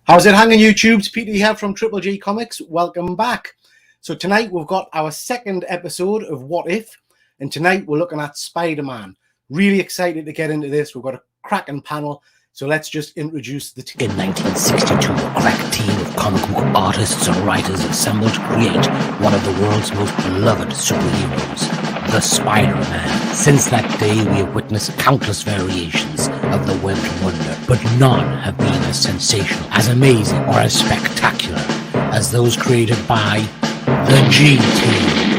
How's it hanging, YouTube? It's Peter here from Triple G Comics. Welcome back. So tonight we've got our second episode of What If, and tonight we're looking at Spider-Man. Really excited to get into this. We've got a cracking panel, so let's just introduce the team. In 1962, a crack team of comic book artists and writers assembled to create one of the world's most beloved superheroes, the Spider-Man. Since that day, we have witnessed countless variations of the webbed wonder, but none have been as sensational, as amazing, or as spectacular as those created by the G-Team.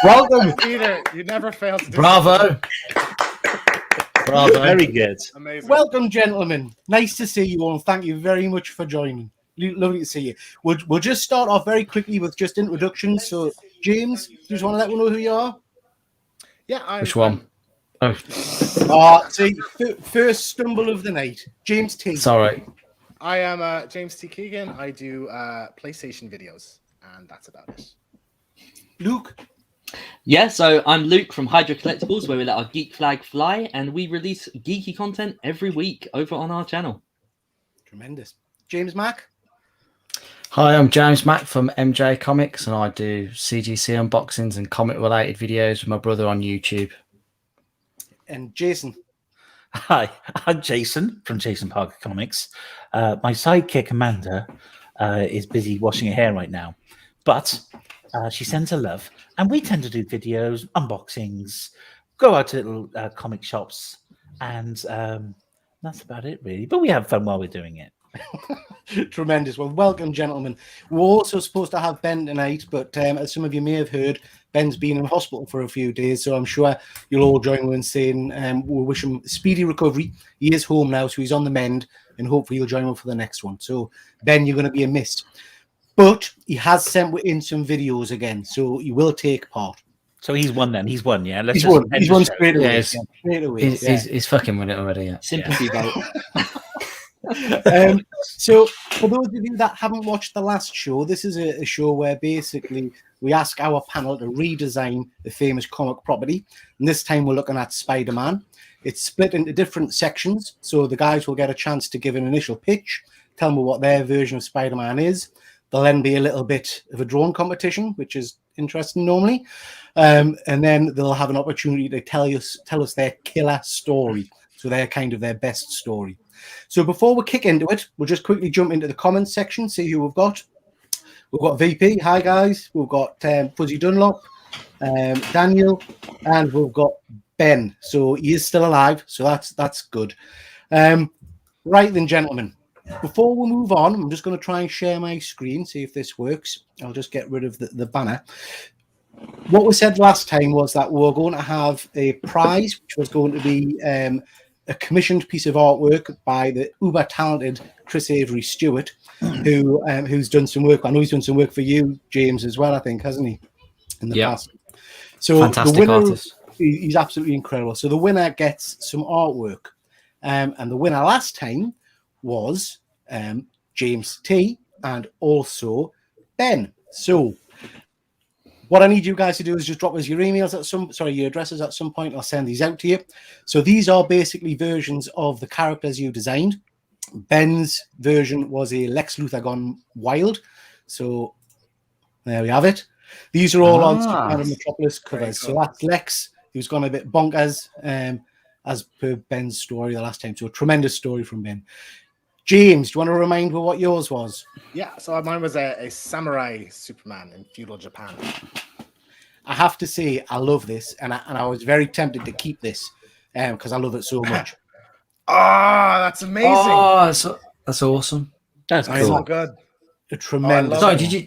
Welcome. Peter, you never fail to do Bravo. Bravo. Very good. Amazing. Welcome, gentlemen. Nice to see you all. Thank you very much for joining. Lovely to see you. We'll just start off very quickly with just introductions. So, James, do you just want to let me know who you are? Yeah, Which one? See, first stumble of the night. James T. Sorry. I am James T. Keegan. I do PlayStation videos, and that's about it. Luke. Yeah, so I'm Luke from Hydra Collectibles, where we let our geek flag fly, and we release geeky content every week over on our channel. Tremendous. James Mack. Hi, I'm James Mack from MJ Comics, and I do CGC unboxings and comic-related videos with my brother on YouTube. And Jason. Hi, I'm Jason from Jason Parker Comics. My sidekick Amanda is busy washing her hair right now, but she sends her love, and we tend to do videos, unboxings, go out to little comic shops, and that's about it, really. But we have fun while we're doing it. Tremendous. Well, welcome, gentlemen. We're also supposed to have Ben tonight, but as some of you may have heard, Ben's been in hospital for a few days, so I'm sure you'll all join me in saying we wish him speedy recovery. He is home now, so he's on the mend, and hopefully you'll join him for the next one. So, Ben, you're going to be missed. But he has sent in some videos again, so he will take part. So he's won then. He's won, yeah. He's won straight away. Yeah, straight away. He's fucking with it already. Yeah. Sympathy vote. So for those of you that haven't watched the last show, this is a show where basically we ask our panel to redesign the famous comic property, and this time we're looking at Spider-Man. It's split into different sections, so the guys will get a chance to give an initial pitch, tell me what their version of Spider-Man is. There'll then be a little bit of a drone competition, which is interesting normally, and then they'll have an opportunity to tell us their killer story, so they're kind of their best story. So before we kick into it, we'll just quickly jump into the comments section, see who we've got. We've got VP, hi guys. We've got Fuzzy Dunlop, Daniel, and we've got Ben. So he is still alive, so that's good. Right then, gentlemen, before we move on, I'm just going to try and share my screen, see if this works. I'll just get rid of the banner. What we said last time was that we were going to have a prize, which was going to be a commissioned piece of artwork by the uber talented Chris Avery Stewart, who's done some work. I know he's done some work for you, James, as well, I think, hasn't he? In the past. So Fantastic the winner, artist. He's absolutely incredible. So the winner gets some artwork. And the winner last time was James T and also Ben. So what I need you guys to do is just drop us your emails your addresses at some point. I'll send these out to you. So these are basically versions of the characters you designed. Ben's version was a Lex Luthor gone wild. So there we have it. These are all on Superman and Metropolis covers. So that's Lex, who's gone a bit bonkers, as per Ben's story the last time. So a tremendous story from Ben. James, do you want to remind me what yours was? Yeah, so mine was a samurai Superman in feudal Japan. I have to say, I love this, and I was very tempted to keep this because I love it so much. Oh, that's amazing! Oh, that's awesome. That's That's cool. so good. A tremendous. love Sorry, it.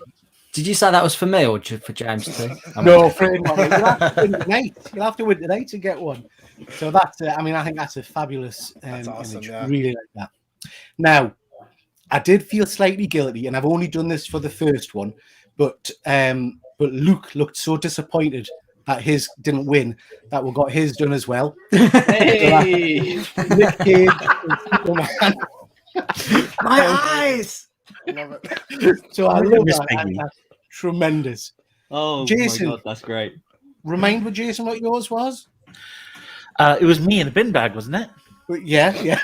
did you say that was for me or for James too? No, afraid not. Mate. You'll have to win tonight. You'll have to win tonight to get one. So that's, I think that's a fabulous That's awesome, image. yeah. Really like that. Now, I did feel slightly guilty, and I've only done this for the first one, but Luke looked so disappointed that his didn't win that we got his done as well. Hey! Nick Cage and Superman. My eyes. I love it. So I love Miss that. Peggy. That's tremendous. Oh Jason. my god, that's great. Remind me, Jason, what yours was? It was me in a bin bag, wasn't it? But yeah.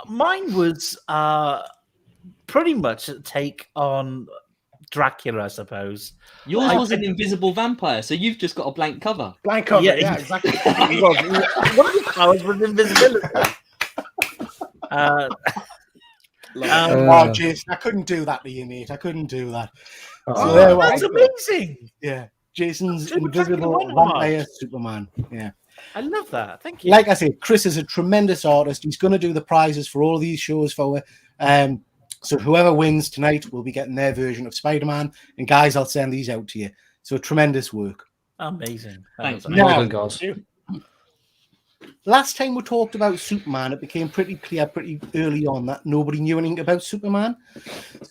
Mine was pretty much a take on Dracula, I suppose. Yours was an invisible vampire, so you've just got a blank cover. Blank cover. Yeah, Yeah, exactly. One of his powers was invisibility. Oh, Jason, I couldn't do that to you, mate. I couldn't do that. Oh, there we That's are. amazing. Yeah, Jason's Super invisible Dracula one vampire Superman. Yeah. I love that. Thank you. Like I said, Chris is a tremendous artist. He's going to do the prizes for all these shows for us. So whoever wins tonight will be getting their version of Spider-Man. And guys, I'll send these out to you. So tremendous work. Amazing. Thanks, That was man. Well Now- done, guys. Last time we talked about Superman, it became pretty clear pretty early on that nobody knew anything about Superman.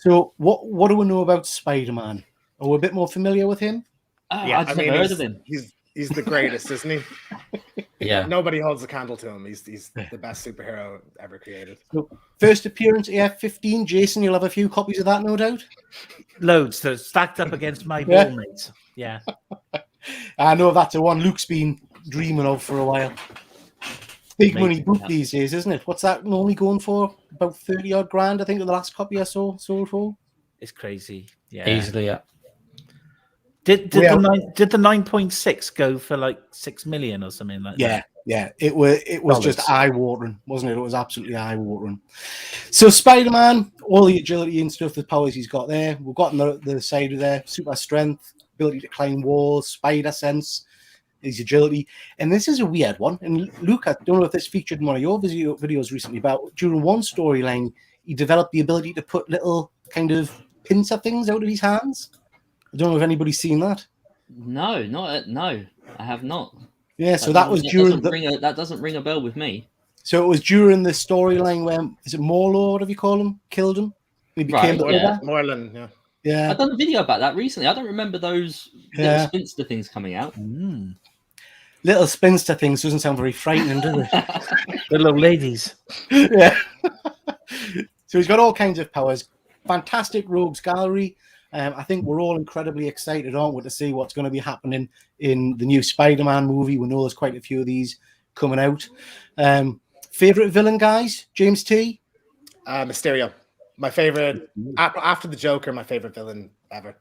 So what do we know about Spider-Man? Are we a bit more familiar with him? Yeah, I've never heard of him. He's the greatest, isn't he? Yeah. Nobody holds a candle to him. He's the best superhero ever created. So, first appearance, AF-15. Jason, you'll have a few copies of that, no doubt. loads that are stacked up against my Yeah. ball mates. Yeah. I know that's the one Luke's been dreaming of for a while. Big money Amazing, book yeah. these days, isn't it? What's that normally going for? About 30 odd grand, I think, the last copy I saw sold for. It's crazy. Yeah. Easily, yeah. Did Well- the 9.6 go for like 6 million or something like that? Yeah. It was Dollars. just eye watering, wasn't it? It was absolutely eye watering. So Spider-Man, all the agility and stuff, the powers he's got there. We've got on the side of there, super strength, ability to climb walls, spider sense, his agility. And this is a weird one. And Luke, I don't know if this featured in one of your videos recently, but during one storyline, he developed the ability to put little kind of pincer things out of his hands. I don't know if anybody's seen that. No, no, I have not. Yeah, so that was during that doesn't ring a bell with me. So it was during the storyline when, is it Morlo, whatever you call him, killed him? He became Right, the yeah. other. Moreland, yeah. Yeah. I've done a video about that recently. I don't remember those Yeah. little spinster things coming out. Mm. Little spinster things doesn't sound very frightening, does it? The little ladies. Yeah. So he's got all kinds of powers. Fantastic rogues gallery. I think we're all incredibly excited, aren't we, to see what's going to be happening in the new Spider-Man movie. We know there's quite a few of these coming out. Favorite villain, guys? James T? Mysterio. My favorite, after the Joker, my favorite villain ever.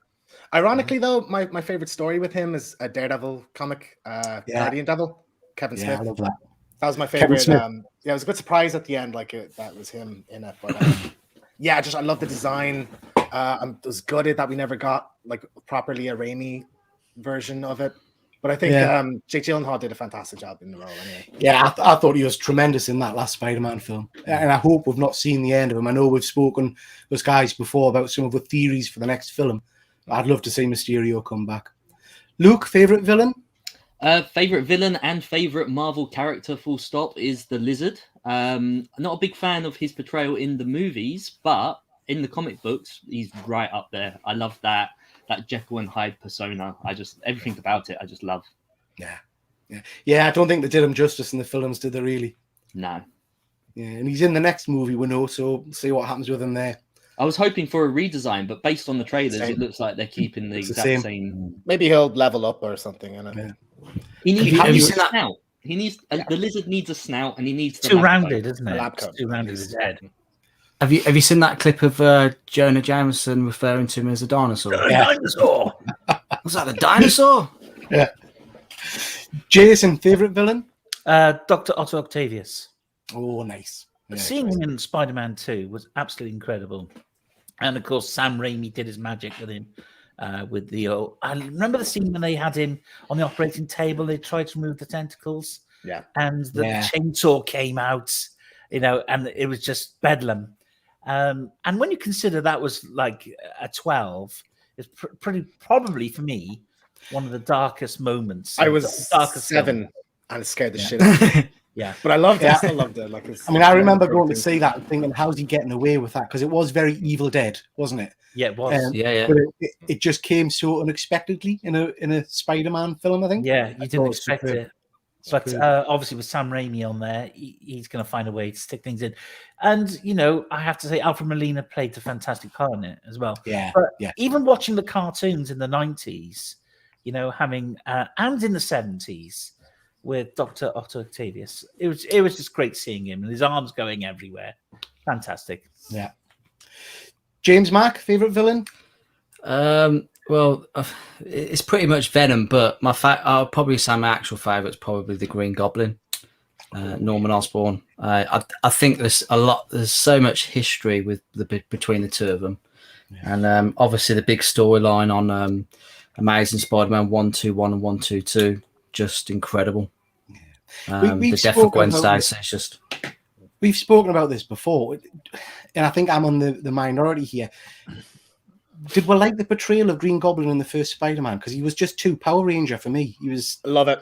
Ironically, though, my favorite story with him is a Daredevil comic, Guardian Devil, Kevin Yeah, I Smith. love that. That was my Kevin favorite. Smith. Yeah, it was a bit surprised at the end, like that was him in it. But yeah, I love the design. I was gutted that we never got like properly a Raimi version of it. But I think Yeah. Jake Gyllenhaal did a fantastic job in the role. Anyway, Yeah, I thought he was tremendous in that last Spider-Man film. And I hope we've not seen the end of him. I know we've spoken to us guys before about some of the theories for the next film. I'd love to see Mysterio come back. Luke, favorite villain? Favorite villain and favorite Marvel character, full stop, is the Lizard. Not a big fan of his portrayal in the movies, but in the comic books, he's right up there. I love that Jekyll and Hyde persona. Everything about it, I just love. Yeah, I don't think they did him justice in the films, did they really? No. Yeah, and he's in the next movie, we know, so see what happens with him there. I was hoping for a redesign, but based on the trailers, Same. it looks like they're keeping the It's the exact same. same. maybe he'll level up or something. In it. Yeah. He needs, Have he you needs seen a that? snout. He needs the lizard needs a snout, and he needs the Too lab rounded, coat. isn't The it? lab It's coat. too rounded his head. Have you seen that clip of Jonah Jameson referring to him as a dinosaur? Yeah. Dinosaur. Was that a dinosaur? Jason, favorite villain? Dr. Otto Octavius. Oh, nice. Yeah, Seeing him in Spider-Man 2 was absolutely incredible. And of course, Sam Raimi did his magic with him. With the I remember the scene when they had him on the operating table. They tried to remove the tentacles, Yeah. and the Yeah. chainsaw came out, and it was just bedlam. And when you consider that was like a 12, it's pretty probably for me one of the darkest moments. I of was the darkest 7 film. and it scared the shit out of me. Yeah. But I loved it. Yeah. I still loved it. Like, I mean, I remember going to see that and thinking, how's he getting away with that? Because it was very Evil Dead, wasn't it? Yeah, it was. Yeah. But it just came so unexpectedly in a Spider-Man film, I think. Yeah, you I thought didn't it was expect superb. it. But Superb. obviously, with Sam Raimi on there, he's going to find a way to stick things in. And, you know, I have to say, Alfred Molina played a fantastic part in it as well. Yeah, But yeah. even watching the cartoons in the 90s, you know, having, and in the 70s with Dr. Otto Octavius, it was just great seeing him and his arms going everywhere. Fantastic. Yeah. James Mack, favourite villain? Well, it's pretty much Venom, but I'll probably say my actual favourite's probably the Green Goblin, Norman Osborn. I think there's so much history between the two of them, and obviously the big storyline on Amazing Spider-Man 121 and 122, just incredible. The death of Gwen Stacy is just. We've spoken about this before, and I think I'm on the minority here. Did we like the portrayal of Green Goblin in the first Spider-Man? Because he was just too Power Ranger for me. He was. Love it.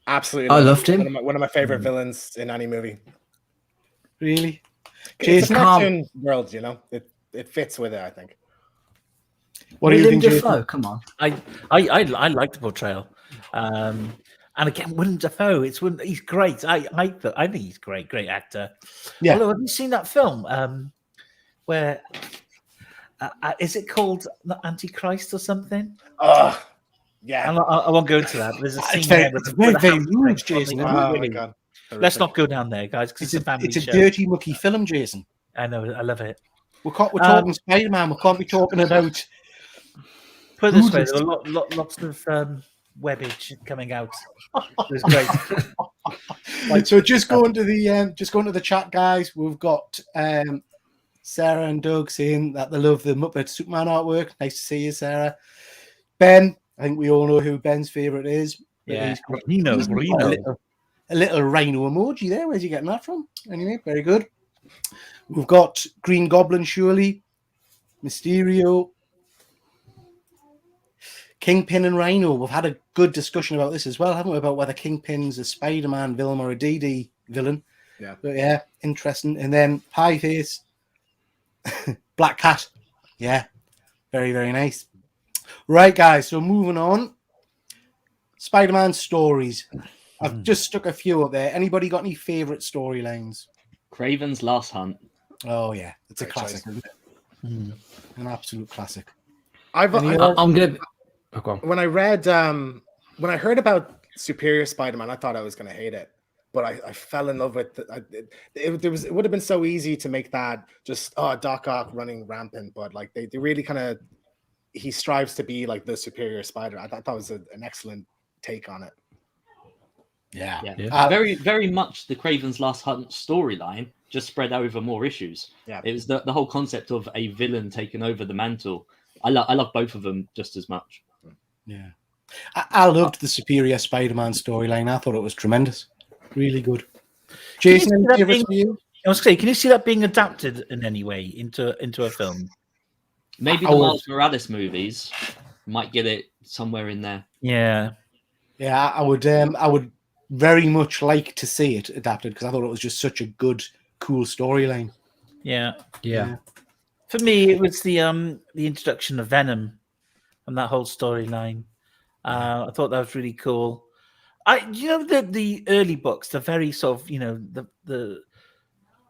Absolutely. I loved him. One of my favorite villains in any movie. Really? It's a Jason, cartoon world, you know. It fits with it, I think. what do you think, Jason? Dafoe, come on. I like the portrayal. And again, Willem Dafoe, he's great. I think he's great actor. Yeah. Although, have you seen that film where is it called The Antichrist or something? Oh, yeah. I won't go into that. There's a scene It's there very, with very a rude, Jason. Oh, isn't it? Oh my really? god. Let's not go down there, guys, because it's a family It's a show. dirty, mucky film, Jason. I know, I love it. We're talking Spider-Man. We can't be talking about. Put it this way, Buddhist. there were lots of webbage coming out. It was great. Right, so just going to the chat, guys. We've got Sarah and Doug saying that they love the Muppet Superman artwork. Nice to see you, Sarah. Ben, I think we all know who Ben's favourite is. Yeah, He's got Reno. a little rhino emoji there. Where's he getting that from? Anyway, very good. We've got Green Goblin, surely. Mysterio. Kingpin and Rhino. We've had a good discussion about this as well, haven't we? About whether Kingpin's a Spider-Man villain or a DD villain. Yeah. But yeah, interesting. And then Pie Face. Black Cat. Yeah. Very, very nice. Right, guys. So moving on. Spider-Man stories. I've just stuck a few up there. Anybody got any favourite storylines? Craven's Last Hunt. Oh, yeah. It's a Great classic, choice. isn't it? An absolute classic. I'm gonna. Oh, go on. When I heard about Superior Spider-Man, I thought I was going to hate it, but I fell in love with it. It would have been so easy to make that just Doc Ock running rampant, but like they really kind of he strives to be like the Superior Spider. I thought that was an excellent take on it. Yeah. Very, very much the Craven's Last Hunt storyline, just spread over more issues. Yeah. It was the whole concept of a villain taking over the mantle. I love both of them just as much. Yeah. I loved the Superior Spider-Man storyline. I thought it was tremendous. Really good. Jason, any favourites for you? I was saying, can you see that being adapted in any way into a film? Maybe the Miles Morales movies might get it somewhere in there. Yeah. Yeah, I would very much like to see it adapted because I thought it was just such a good, cool storyline. Yeah. Yeah. For me, it was the introduction of Venom and that whole storyline. I thought that was really cool. The early books, they're very sort of,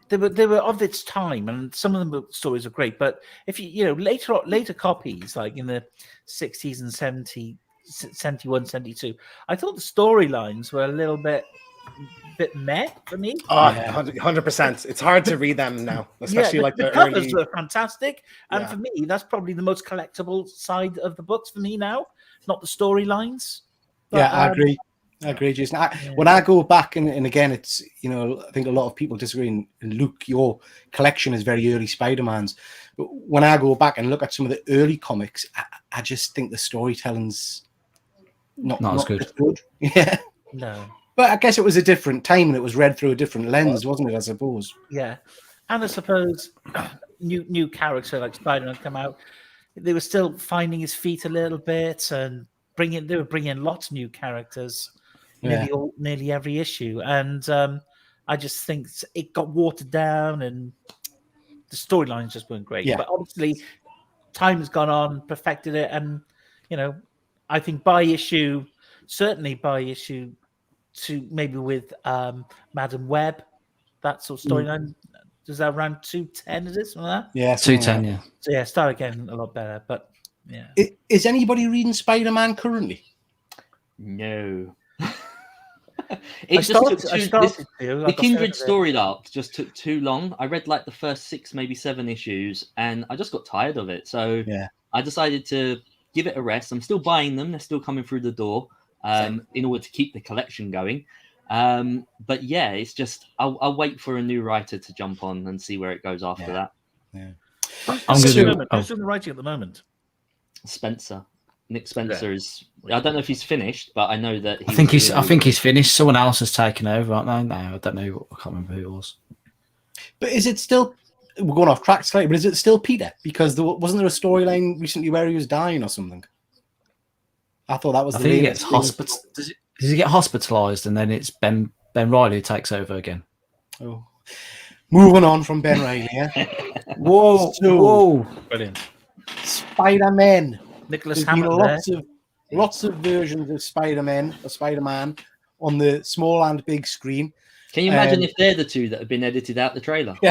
they were of its time, and some of the stories are great. But if later copies, like in the 60s and 70s, 71, 72, I thought the storylines were a little bit meh for me. Oh, 100%. It's hard to read them now, especially like the the covers early. were fantastic, and Yeah. for me, that's probably the most collectible side of the books for me now, not the storylines. Yeah, I agree. I agree, Jason. When I go back and again, it's I think a lot of people disagree. And Luke, your collection is very early Spider-Mans. But when I go back and look at some of the early comics, I just think the storytelling's not as good. Yeah, No. but I guess it was a different time and it was read through a different lens, wasn't it? I suppose. Yeah, and I suppose new character like Spider-Man come out. They were still finding his feet a little bit and they were bringing lots of new characters nearly every issue. And I just think it got watered down and the storylines just weren't great. Yeah. But obviously, time has gone on, perfected it, and I think by issue 2, maybe with Madam Web, that sort of storyline. Does that around 210? Is it something like that? Yeah, something like 210, that. yeah. So yeah, start again a lot better. But yeah, Is anybody reading Spider-Man currently? No. I It just took started to. the Kindred story arc just took too long. I read like the first 6, maybe 7 issues, and I just got tired of it. So Yeah. I decided to give it a rest. I'm still buying them; they're still coming through the door in order to keep the collection going. But yeah, it's just I'll wait for a new writer to jump on and see where it goes after that. Yeah. Who's doing the writing at the moment? Spencer. Nick Spencer is. I don't know if he's finished, but I know that I think he's finished. Someone else has taken over, aren't they? No, I don't know. I can't remember who it was. But is it still? We're going off track slightly, but is it still Peter? Because wasn't there a storyline recently where he was dying or something? I thought that was. I think he gets hospital. Does he get hospitalised and then it's Ben Riley who takes over again? Oh, moving on from Ben Riley. Yeah? Whoa! Brilliant. Spider-Man. Nicholas There's been Hammond. lots of versions of Spider-Man on the small and big screen. Can you imagine if they're the two that have been edited out the trailer? Yeah.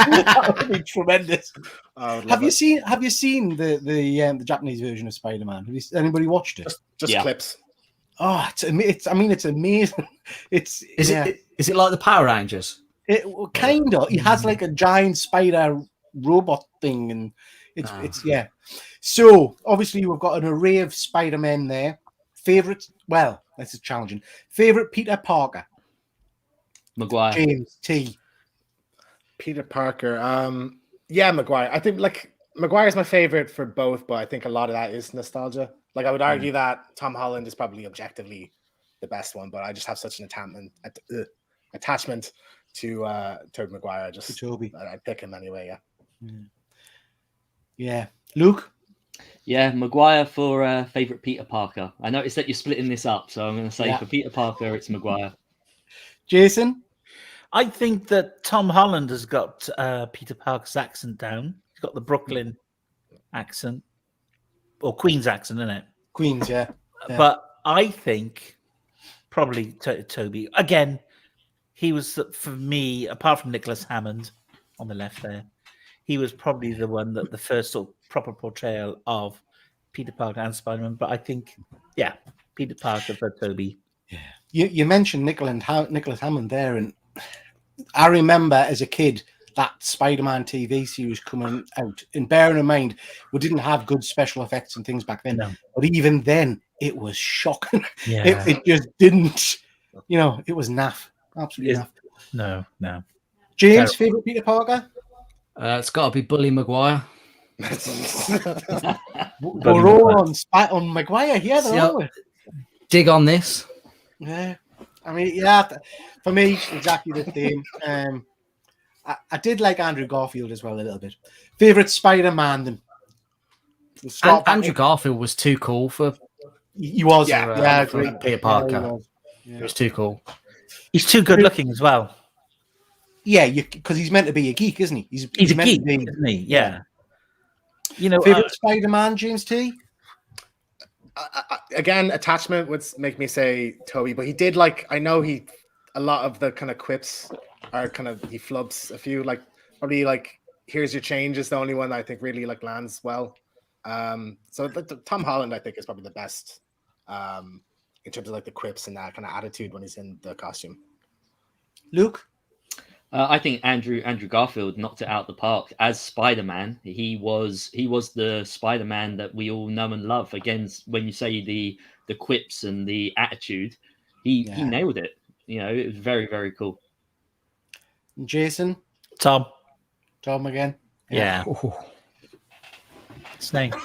That would be tremendous. Have you seen the Japanese version of Spider-Man? Have anybody watched it? Just clips. Oh, it's amazing. Is it like the Power Rangers? It kind of. He has like a giant spider robot thing, and it's yeah. So obviously we've got an array of Spider-Men there. Favorite? Well, this is challenging. Favorite Peter Parker? Maguire. James T. Peter Parker. Yeah, Maguire. I think Maguire's my favorite for both, but I think a lot of that is nostalgia. Like I would argue that Tom Holland is probably objectively the best one, but I just have such an attachment to Tobey Maguire. Just Toby. I pick him anyway. Yeah. Luke. Yeah, Maguire for favorite Peter Parker. I noticed that you're splitting this up, so I'm going to say for Peter Parker, it's Maguire. Jason. I think that Tom Holland has got Peter Parker's accent down. He's got the Brooklyn accent, or Queen's accent, isn't it? Queen's, yeah. But I think probably Toby. Again, he was, for me, apart from Nicholas Hammond on the left there, he was probably the one that the first sort of proper portrayal of Peter Parker and Spider-Man. But I think, Peter Parker for Toby. Yeah. You mentioned Nicholas Hammond there, and I remember as a kid that Spider-Man TV series coming out. And bearing in mind, we didn't have good special effects and things back then. No. But even then, it was shocking. Yeah. It just didn't, it was naff. Absolutely naff. No. James, favorite Peter Parker? It's got to be Bully Maguire. We're all on Maguire here, aren't we? Dig on this. Yeah. I mean, for me, exactly the same. I did like Andrew Garfield as well a little bit. Favorite Spider-Man then? Andrew Garfield was too cool for. He was, for Peter Parker. He was too cool. He's too good looking as well. Yeah, because he's meant to be a geek, isn't he? He's a geek, isn't he? Yeah. Favorite Spider-Man, James T? Again, attachment would make me say Toby, but he did a lot of the kind of quips are he flubs a few, probably here's your change is the only one that I think really lands well. So Tom Holland I think is probably the best in terms of the quips and that kind of attitude when he's in the costume. Luke? I think Andrew Garfield knocked it out the park as Spider-Man. He was the Spider-Man that we all know and love. Again, when you say the quips and the attitude, he nailed it. It was very, very cool. Jason? Tom again? Yeah. Snake.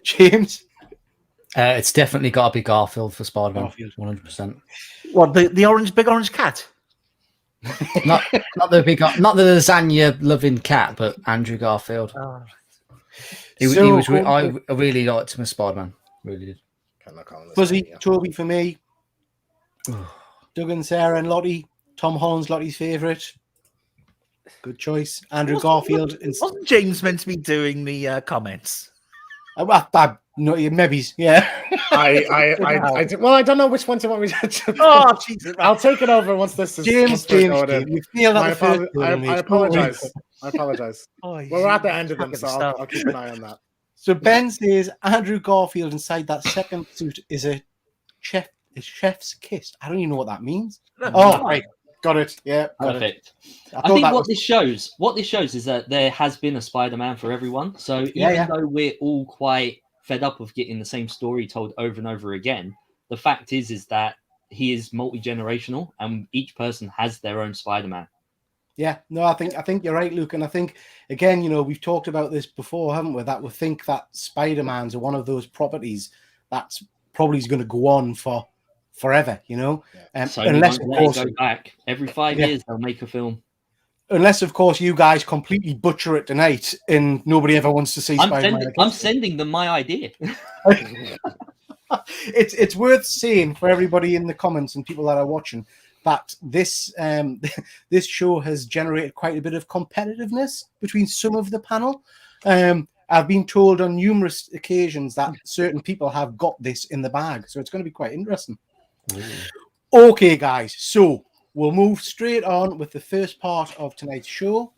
James? It's definitely got to be Garfield for Spider-Man. 100%. What, the big orange cat? not the lasagna loving cat, but Andrew Garfield. Oh. I really liked him as Spider-Man. Really did. I'm not calling this Fuzzy, one, yeah. Toby for me. Doug and Sarah and Lottie. Tom Holland's Lottie's favourite. Good choice. Andrew Garfield. Wasn't James meant to be doing the comments? No, maybe, yeah. I don't know which one to want me to. Oh, Jesus. I'll take it over once this is. James, you feel that I apologize. I apologize. Oh, We're at the end of them, Fucking so stuff. I'll keep an eye on that. So Ben says Andrew Garfield inside that second suit is a chef's kiss. I don't even know what that means. Oh, right. Got it. Yeah, got Perfect. it. I think what this shows is that there has been a Spider-Man for everyone. So even though we're all quite fed up of getting the same story told over and over again, the fact is that he is multi-generational and each person has their own Spider-Man. Yeah, no, I think you're right, Luke. And I think, again, we've talked about this before, haven't we? That we think that Spider-Man's one of those properties that's probably going to go on for forever, So unless, of course, go back every 5 years, they'll make a film. Unless, of course, you guys completely butcher it tonight and nobody ever wants to see Spider-Man. I'm sending them my idea. It's worth saying for everybody in the comments and people that are watching that this show has generated quite a bit of competitiveness between some of the panel. I've been told on numerous occasions that certain people have got this in the bag, so it's going to be quite interesting. Okay, guys, so we'll move straight on with the first part of tonight's show.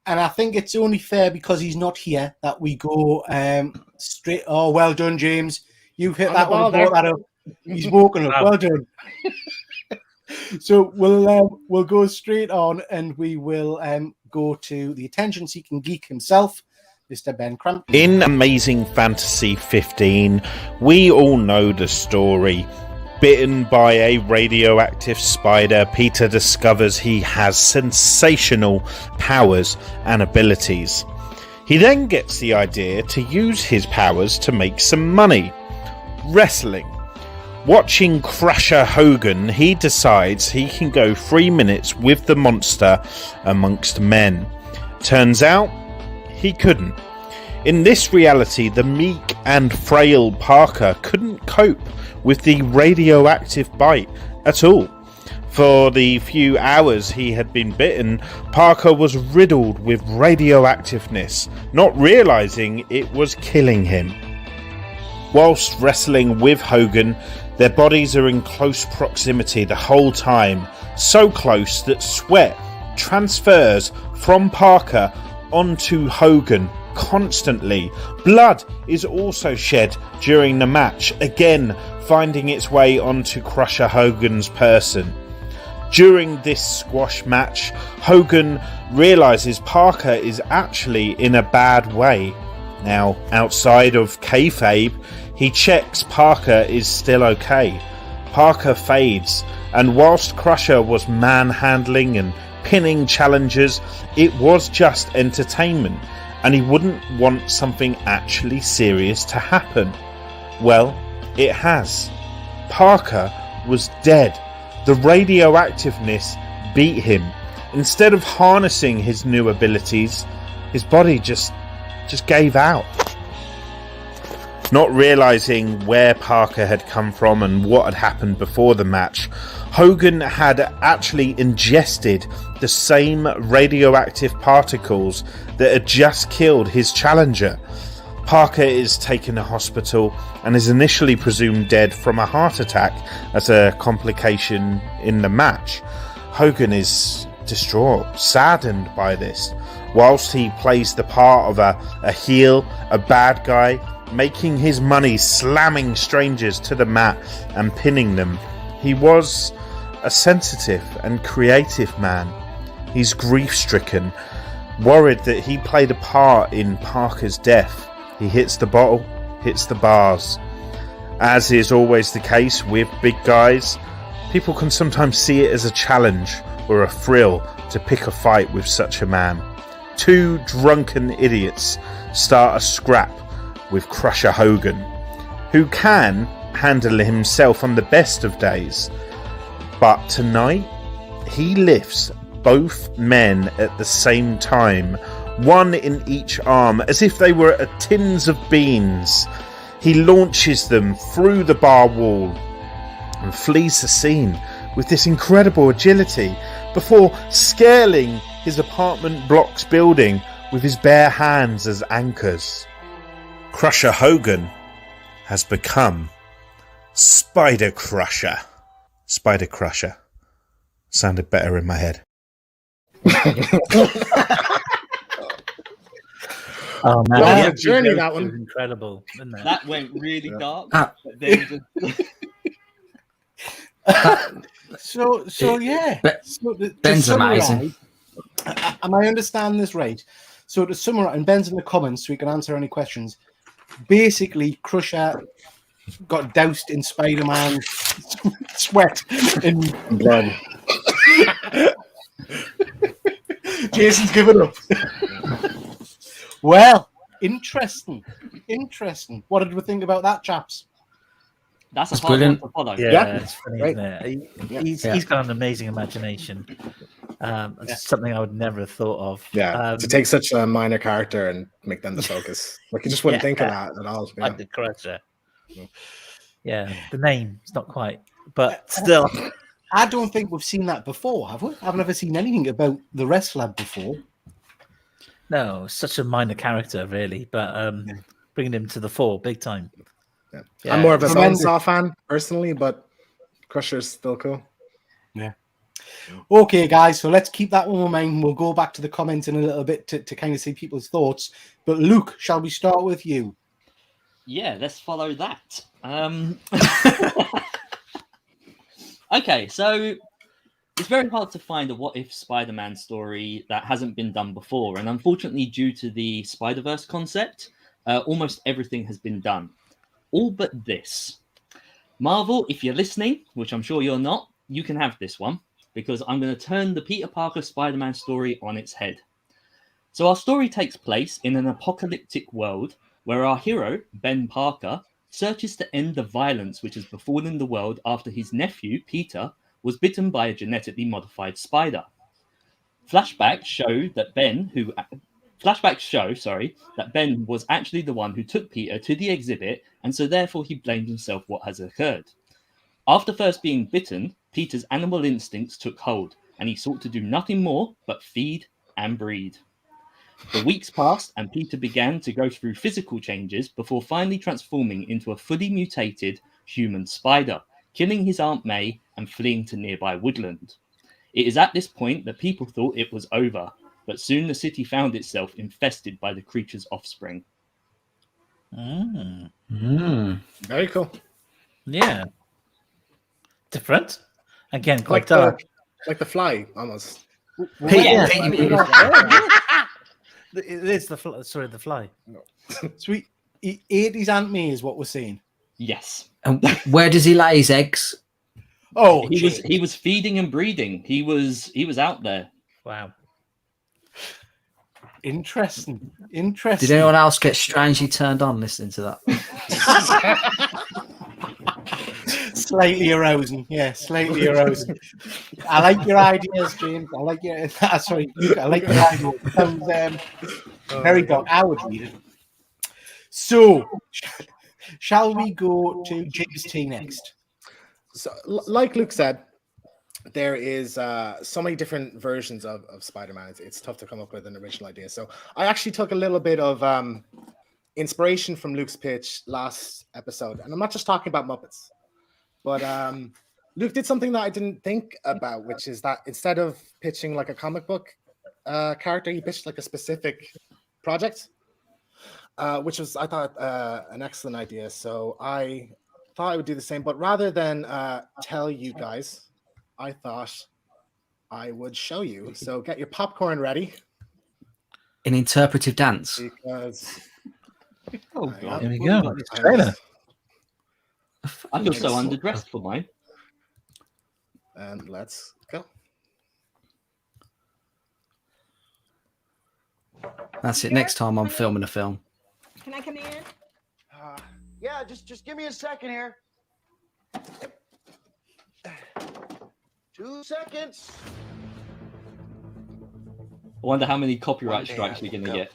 And I think it's only fair because he's not here that we go straight. Oh, well done, James. You've hit that one. Brought that up. He's woken up. Well done. So we'll go straight on, and we will go to the attention-seeking geek himself, Mr. Ben Crampton. In Amazing Fantasy 15, we all know the story. Bitten by a radioactive spider, Peter discovers he has sensational powers and abilities. He then gets the idea to use his powers to make some money. Wrestling. Watching Crusher Hogan, he decides he can go 3 minutes with the monster amongst men. Turns out, he couldn't. In this reality, the meek and frail Parker couldn't cope with the radioactive bite at all. For the few hours he had been bitten, Parker was riddled with radioactiveness, not realizing it was killing him. Whilst wrestling with Hogan, their bodies are in close proximity the whole time, so close that sweat transfers from Parker onto Hogan constantly. Blood is also shed during the match, again finding its way onto Crusher Hogan's person. During this squash match, Hogan realizes Parker is actually in a bad way. Now, outside of kayfabe, he checks Parker is still okay. Parker fades, and whilst Crusher was manhandling and pinning challengers, it was just entertainment, and he wouldn't want something actually serious to happen. Well, it has. Parker was dead. The radioactiveness beat him. Instead of harnessing his new abilities, his body just gave out. Not realizing where Parker had come from and what had happened before the match, Hogan had actually ingested the same radioactive particles that had just killed his challenger. Parker is taken to hospital and is initially presumed dead from a heart attack as a complication in the match. Hogan is distraught, saddened by this. Whilst he plays the part of a heel, a bad guy, making his money slamming strangers to the mat and pinning them, he was a sensitive and creative man. He's grief-stricken, worried that he played a part in Parker's death. He hits the bottle, hits the bars. As is always the case with big guys, people can sometimes see it as a challenge or a thrill to pick a fight with such a man. Two drunken idiots start a scrap with Crusher Hogan, who can handle himself on the best of days. But tonight, he lifts both men at the same time, one in each arm, as if they were tins of beans. He launches them through the bar wall and flees the scene with this incredible agility before scaling his apartment block's building with his bare hands as anchors. Crusher Hogan has become Spider Crusher. Spider Crusher. Sounded better in my head. Oh man, Well, the a journey, that was one. incredible, isn't it? That went really dark. Ah. But then So yeah. Be- So to Ben's summarise, amazing. Am I understanding this right? So to summarize, and Ben's in the comments, so we can answer any questions. Basically, Crusher got doused in Spider-Man sweat and Blood. Jason's given up. Well, interesting. What did we think about that, chaps? that's a That's hard brilliant. one to follow. Yeah, Yeah. it's funny, Right. isn't it? Yeah. He's got an amazing imagination. It's something I would never have thought of. Yeah, to take such a minor character and make them the focus. Like, you just wouldn't think of that at all. Yeah. like the Crusher. Yeah, the name is not quite, but still. I don't think we've seen that before, have we? I've never seen anything about the wrestler before. No, such a minor character, really, but bringing him to the fore, big time. Yeah. Yeah. I'm more of a Tremendous. Bonesaw fan, personally, but Crusher's still cool. Okay, guys, so let's keep that one in mind. We'll go back to the comments in a little bit to kind of see people's thoughts. But Luke, shall we start with you? Yeah, let's follow that. Okay, so it's very hard to find a what if Spider-Man story that hasn't been done before. And unfortunately, due to the Spider-Verse concept, almost everything has been done. All but this. Marvel, if you're listening, which I'm sure you're not, you can have this one, because I'm going to turn the Peter Parker Spider-Man story on its head. So our story takes place in an apocalyptic world where our hero, Ben Parker, searches to end the violence which has befallen the world after his nephew, Peter, was bitten by a genetically modified spider. Flashbacks show that Ben was actually the one who took Peter to the exhibit, and so therefore he blamed himself for what has occurred. After first being bitten, Peter's animal instincts took hold, and he sought to do nothing more but feed and breed. The weeks passed, and Peter began to go through physical changes before finally transforming into a fully mutated human spider, killing his Aunt May and fleeing to nearby woodland. It is at this point that people thought it was over, but soon the city found itself infested by the creature's offspring. Very cool. Yeah. Different. Again, Like quite dark. the Fly, almost. It is the fly. Sweet. He ate his Aunt May, is what we're saying. Yes. And where does he lay his eggs? Oh, He was feeding and breeding. He was out there. Wow. interesting. Did anyone else get strangely turned on listening to that? Slightly arousing. Yeah, slightly arousing. I like your ideas, James. I like your sorry, Luke, I like your ideas. It sounds very dark. I would read it. So, shall we go to James T next? So, like Luke said, there is so many different versions of Spider-Man. It's tough to come up with an original idea. So I actually took a little bit of inspiration from Luke's pitch last episode. And I'm not just talking about Muppets, but Luke did something that I didn't think about, which is that instead of pitching like a comic book character, he pitched like a specific project, which was, I thought, an excellent idea. So I thought I would do the same, but rather than tell you guys, I thought I would show you. So get your popcorn ready. An interpretive dance. Because Oh, God. Here we go. Trailer. I feel so underdressed for mine. and let's go. That's it. Next time I'm filming a film. Can I come in? Yeah, just give me a second here. 2 seconds. I wonder how many copyright strikes we're gonna get.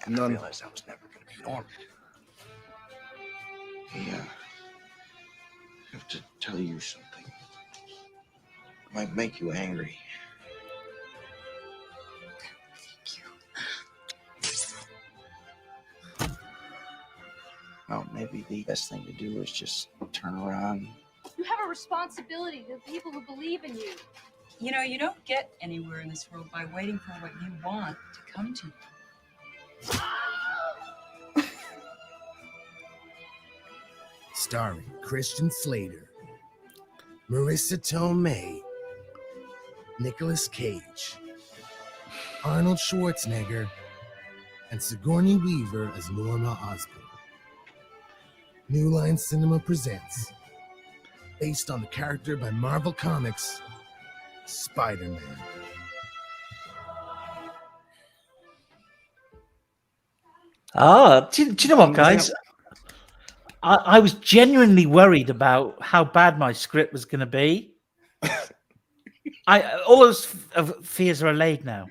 And I realized that was never going to be normal. Yeah. I have to tell you something. It might make you angry. Well, maybe the best thing to do is just turn around. You have a responsibility to the people who believe in you. You know, you don't get anywhere in this world by waiting for what you want to come to you. Starring Christian Slater, Marissa Tomei, Nicolas Cage, Arnold Schwarzenegger, and Sigourney Weaver as Norma Osborn. New Line Cinema presents, based on the character by Marvel Comics, Spider-Man. Do you know what, guys? I was genuinely worried about how bad my script was going to be. All those fears are allayed now.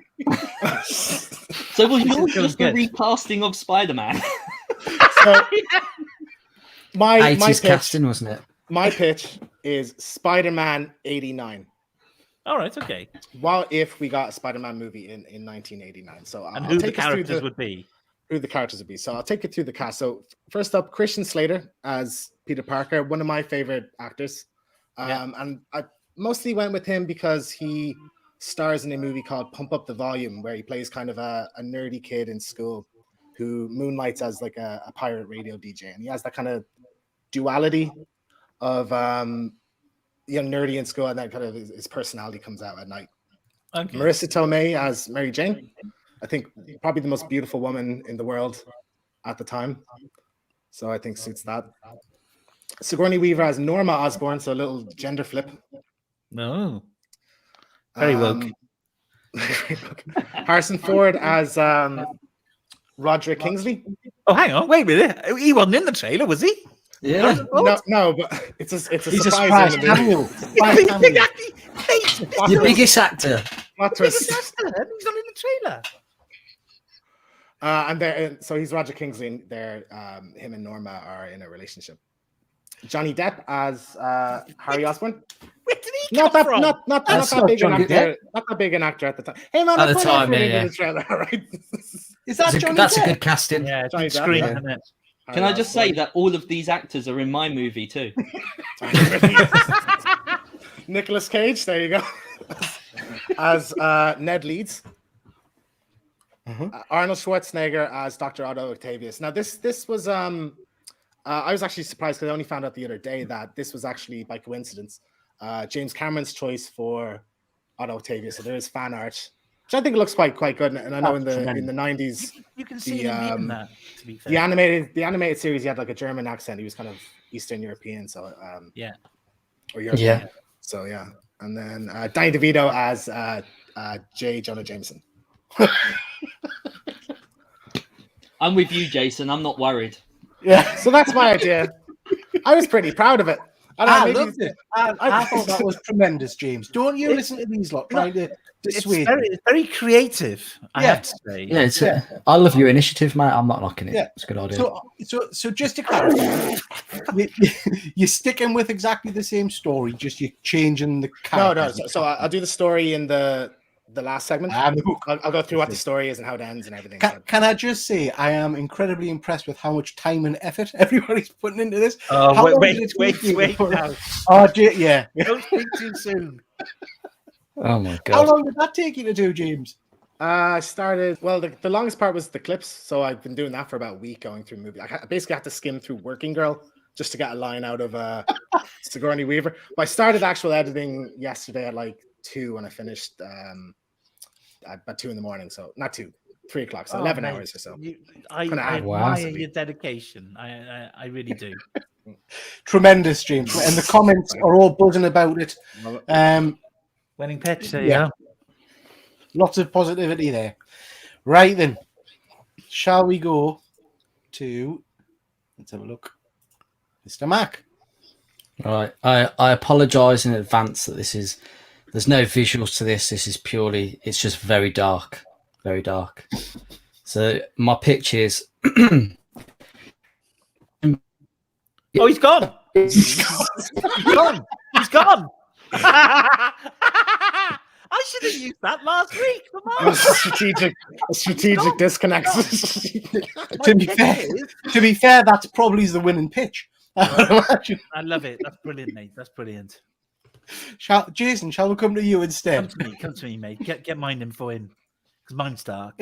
So was yours just the recasting of Spider-Man? So, my 80s pitch, casting, wasn't it? my pitch is Spider-Man 89. All right, okay. What if we got a Spider-Man movie in 1989? So And I'll who the take us through characters would be? who the characters would be. So I'll take you through the cast. So first up, Christian Slater as Peter Parker, one of my favorite actors. And I mostly went with him because he stars in a movie called Pump Up the Volume, where he plays kind of a nerdy kid in school who moonlights as like a pirate radio DJ. And he has that kind of duality of nerdy in school, and then kind of his personality comes out at night. Okay. Marissa Tomei as Mary Jane. I think probably the most beautiful woman in the world at the time. So I think suits that. Sigourney Weaver as Norma Osborn, so a little gender flip. No. Very woke. Harrison Ford as Roderick Kingsley. Oh, hang on. Wait a minute. He wasn't in the trailer, was he? Yeah. No, but it's a He's a surprise. surprise in the movie. cameo. Your biggest actor. Plot twist. He's not in the trailer. So he's Roger Kingsley, and him and Norma are in a relationship. Johnny Depp as Harry Osborn. Where did he come from? Not that big an actor. Not that big an actor at the time. Hey man, At I the put time, effort yeah, into the trailer, right? Is that Johnny That's a Depp? good casting. Yeah, Johnny big Depp, screen, yeah. isn't it? Can I just say that all of these actors are in my movie too? Nicolas Cage, there you go. As Ned Leeds. Arnold Schwarzenegger as Dr. Otto Octavius. Now this was I was actually surprised because I only found out the other day that this was actually by coincidence James Cameron's choice for Otto Octavius. So there is fan art, which I think looks quite good. And I know in the 90s, You can see him in that, to be fair. the animated series, he had like a German accent. He was kind of Eastern European, so Yeah. or European. Yeah. So yeah, and then Danny DeVito as J. Jonah Jameson. I'm with you, Jason. I'm not worried. Yeah, so that's my idea. I was pretty proud of it. I loved it. I thought that was tremendous, James. Don't you listen to these lot trying to dissuade me. It's very creative, I have to say. Yeah, I love your initiative, mate. I'm not knocking it. Yeah. It's a good idea. So just to clarify, you're sticking with exactly the same story, just you're changing the characters. No. So I'll do the story in the last segment. I'll go through what the story is and how it ends and everything. Can I just say I am incredibly impressed with how much time and effort everybody's putting into this. Wait now. Oh, yeah. Don't speak too soon. Oh my How god. long did that take you to do, James? I started. Well, the longest part was the clips, so I've been doing that for about a week, going through movie. I basically had to skim through Working Girl just to get a line out of Sigourney Weaver. But I started actual editing yesterday at like 2, and I finished at about 2 in the morning. So not 2, 3 o'clock. So 11 hours or so. I Wow. admire your dedication. I really do. Tremendous, James. And the comments are all buzzing about it. Winning pitch. There you Yeah. go. Lots of positivity there. Right then, shall we go to, let's have a look, Mr. Mac. Right. I apologise in advance that this is There's no visuals to this. This is purely, it's just very dark. Very dark. So my pitch is... Oh, he's gone. He's gone. He's gone. I should have used that last week. Come It on. was a strategic disconnect. To be fair, that's probably the winning pitch. I love it. That's brilliant, mate. That's brilliant. Jason, shall we come to you instead? Come to me, mate. Get mine info in, because mine's dark.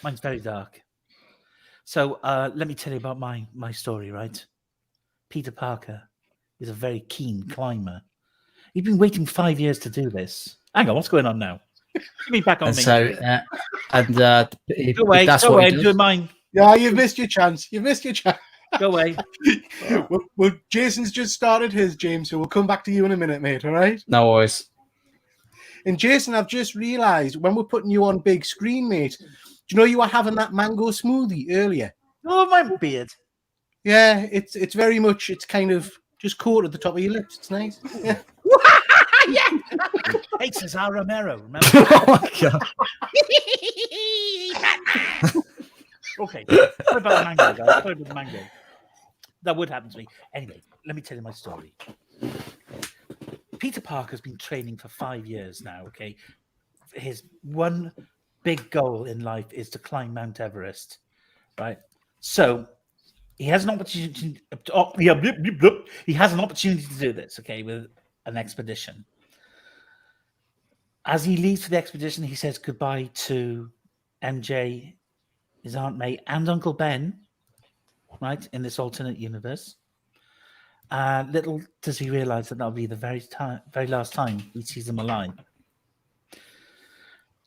Mine's very dark. So let me tell you about my story, right? Peter Parker is a very keen climber. He's been waiting 5 years to do this. Hang on, what's going on now? Give me back on And me. so, Go away, that's go what away, he do does. mine. Yeah, you've missed your chance. You've missed your chance. Go away. Well, Jason's just started his, James, so we'll come back to you in a minute, mate, all right? No worries. And Jason, I've just realised when we're putting you on big screen, mate, do you know you were having that mango smoothie earlier? Oh, my beard. Yeah, it's very much, it's kind of just coated the top of your lips. It's nice. Yeah. Yeah. Hey, Cesar Romero, remember? Oh my God. Okay. Sorry about the mango, guys. Sorry about the mango. That would happen to me. Anyway, let me tell you my story. Peter Parker's been training for 5 years now, okay? His one big goal in life is to climb Mount Everest, right? So he has an opportunity. He has an opportunity to do this, okay, with an expedition. As he leaves for the expedition, he says goodbye to MJ, his Aunt May, and Uncle Ben, right, in this alternate universe. Little does he realize that that'll be the very last time he sees them alive.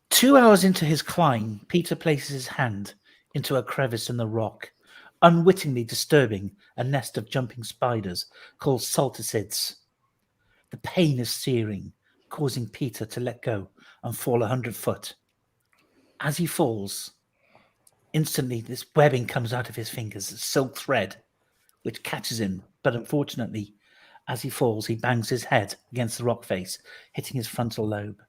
2 hours into his climb, Peter places his hand into a crevice in the rock, unwittingly disturbing a nest of jumping spiders called salticids. The pain is searing, causing Peter to let go and fall 100 foot. As he falls, instantly this webbing comes out of his fingers, a silk thread, which catches him. But unfortunately, as he falls, he bangs his head against the rock face, hitting his frontal lobe.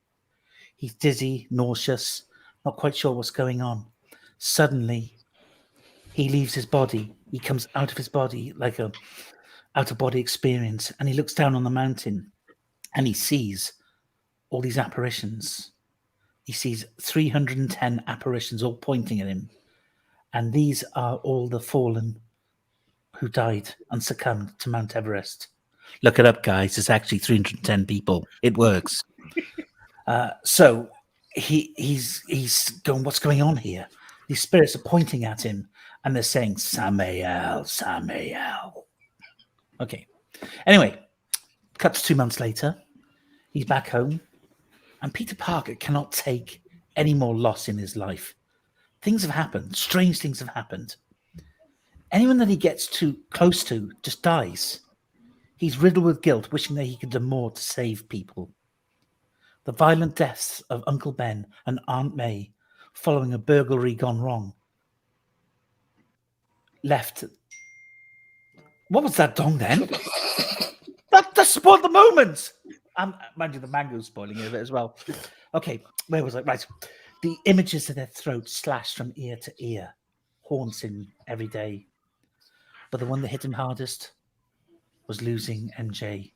He's dizzy, nauseous, not quite sure what's going on. Suddenly, he leaves his body. He comes out of his body like a out-of-body experience, and he looks down on the mountain, and he sees all these apparitions. He sees 310 apparitions all pointing at him, and these are all the fallen who died and succumbed to Mount Everest. Look it up, guys. It's actually 310 people. It works. So he's going, what's going on here? These spirits are pointing at him, and they're saying, Samael, Samael. Okay. Anyway, cuts 2 months later. He's back home, and Peter Parker cannot take any more loss in his life. Things have happened. Strange things have happened. Anyone that he gets too close to just dies. He's riddled with guilt, wishing that he could do more to save people. The violent deaths of Uncle Ben and Aunt May following a burglary gone wrong left... What was that dong then? that spoiled the moment! Mind you, the mango's spoiling it a bit as well. Okay, where was I? Right. The images of their throats slashed from ear to ear haunts him every day. But the one that hit him hardest was losing MJ.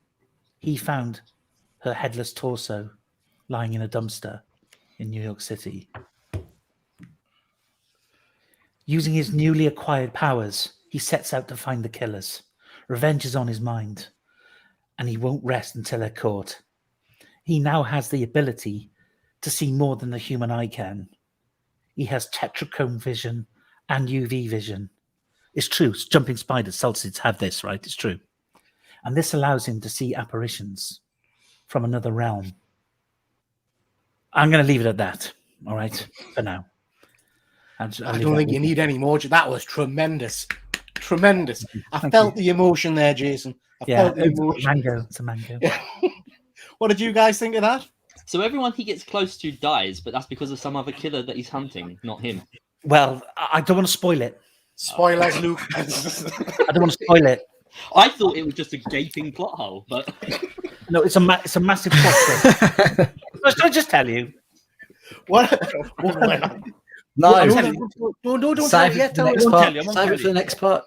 He found her headless torso lying in a dumpster in New York City. Using his newly acquired powers, he sets out to find the killers. Revenge is on his mind, and he won't rest until they're caught. He now has the ability to see more than the human eye can. He has tetrachrome vision and UV vision. It's true, jumping spiders, salticids have this, right? It's true. And this allows him to see apparitions from another realm. I'm going to leave it at that, all right, for now. I don't think you need any more. That was tremendous. Tremendous. I felt the emotion there, Jason. I felt the emotion. Mango. It's a mango. Yeah. What did you guys think of that? So everyone he gets close to dies, but that's because of some other killer that he's hunting, not him. Well, I don't want to spoil it. Spoilers, Luke. I don't want to spoil it. I thought it was just a gaping plot hole, but No, it's a massive plot twist. Should I just tell you? What? No, Don't tell save me it yet. for the Tell me. next won't part. tell you, I won't Save tell it for the you. next part.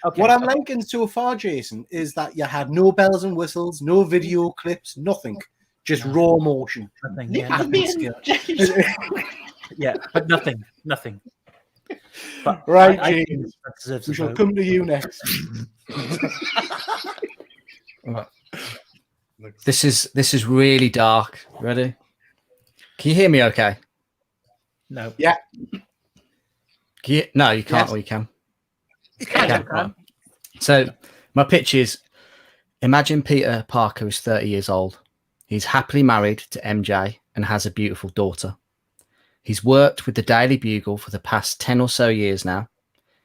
Okay. What I'm liking so far, Jason, is that you had no bells and whistles, no video clips, nothing. Just raw emotion. Nothing. Leave Yeah, me nothing in, skill. James. Yeah, but nothing. But Right, I think James. that deserves We a shall vote. come to you next. Right. This is really dark. Ready? Can you hear me? Okay. No. Yeah. No, you can't. Yes. Or you can. Yeah, Right. So my pitch is: imagine Peter Parker is 30 years old. He's happily married to MJ and has a beautiful daughter. He's worked with the Daily Bugle for the past 10 or so years now.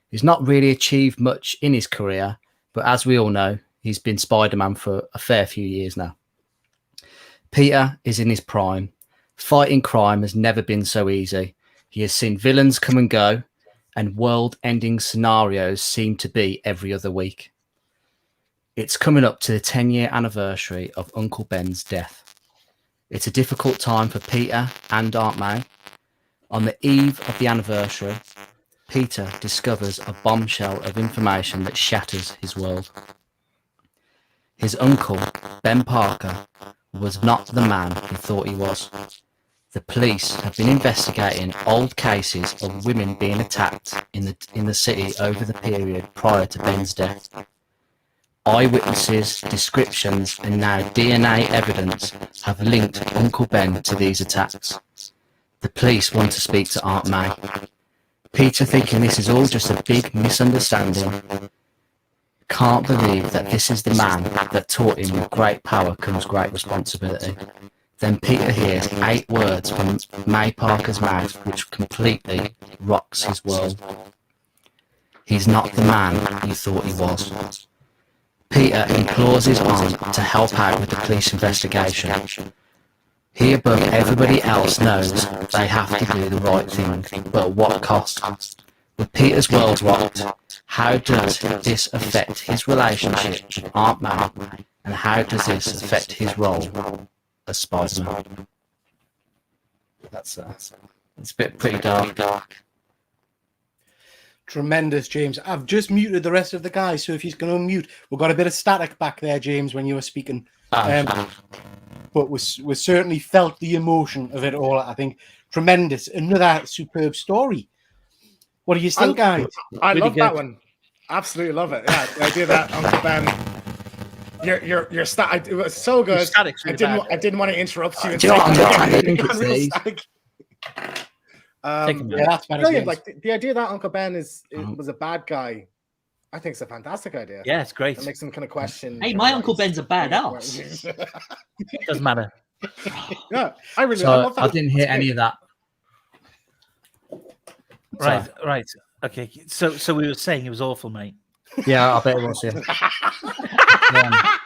He's not really achieved much in his career, but as we all know, he's been Spider-Man for a fair few years now. Peter is in his prime. Fighting crime has never been so easy. He has seen villains come and go, and world-ending scenarios seem to be every other week. It's coming up to the 10-year anniversary of Uncle Ben's death. It's a difficult time for Peter and Aunt May. On the eve of the anniversary, Peter discovers a bombshell of information that shatters his world. His uncle, Ben Parker, was not the man he thought he was. The police have been investigating old cases of women being attacked in the city over the period prior to Ben's death. Eyewitnesses, descriptions, and now DNA evidence have linked Uncle Ben to these attacks. The police want to speak to Aunt May. Peter, thinking this is all just a big misunderstanding, can't believe that this is the man that taught him with great power comes great responsibility. Then Peter hears 8 words from May Parker's mouth which completely rocks his world. He's not the man you thought he was. Peter implores his aunt to help out with the police investigation. He above everybody else knows they have to do the right thing, but at what cost? With Peter's world rocked, how does this affect his relationship with Aunt May, and how does this affect his role as Spider-Man? It's a bit pretty dark. Tremendous, James. I've just muted the rest of the guys, so if he's going to unmute, we've got a bit of static back there, James, when you were speaking. But we certainly felt the emotion of it all. I think tremendous. Another superb story. What do you think, guys? I Really love good. that one. Absolutely love it. Yeah, the idea that Uncle Ben, your stat, it was so good. Static's I really didn't want to interrupt you. Do you know what I'm trying to think it's these? Yeah, that's better. Brilliant. James. Like the idea that Uncle Ben was a bad guy, I think it's a fantastic idea. Yeah, it's great. It makes him kind of question. Hey, my Uncle Ben's a badass. Doesn't matter. Yeah, I really So love that. I didn't hear any of that. Right. Okay. So we were saying it was awful, mate. Yeah, I bet it was. Yeah.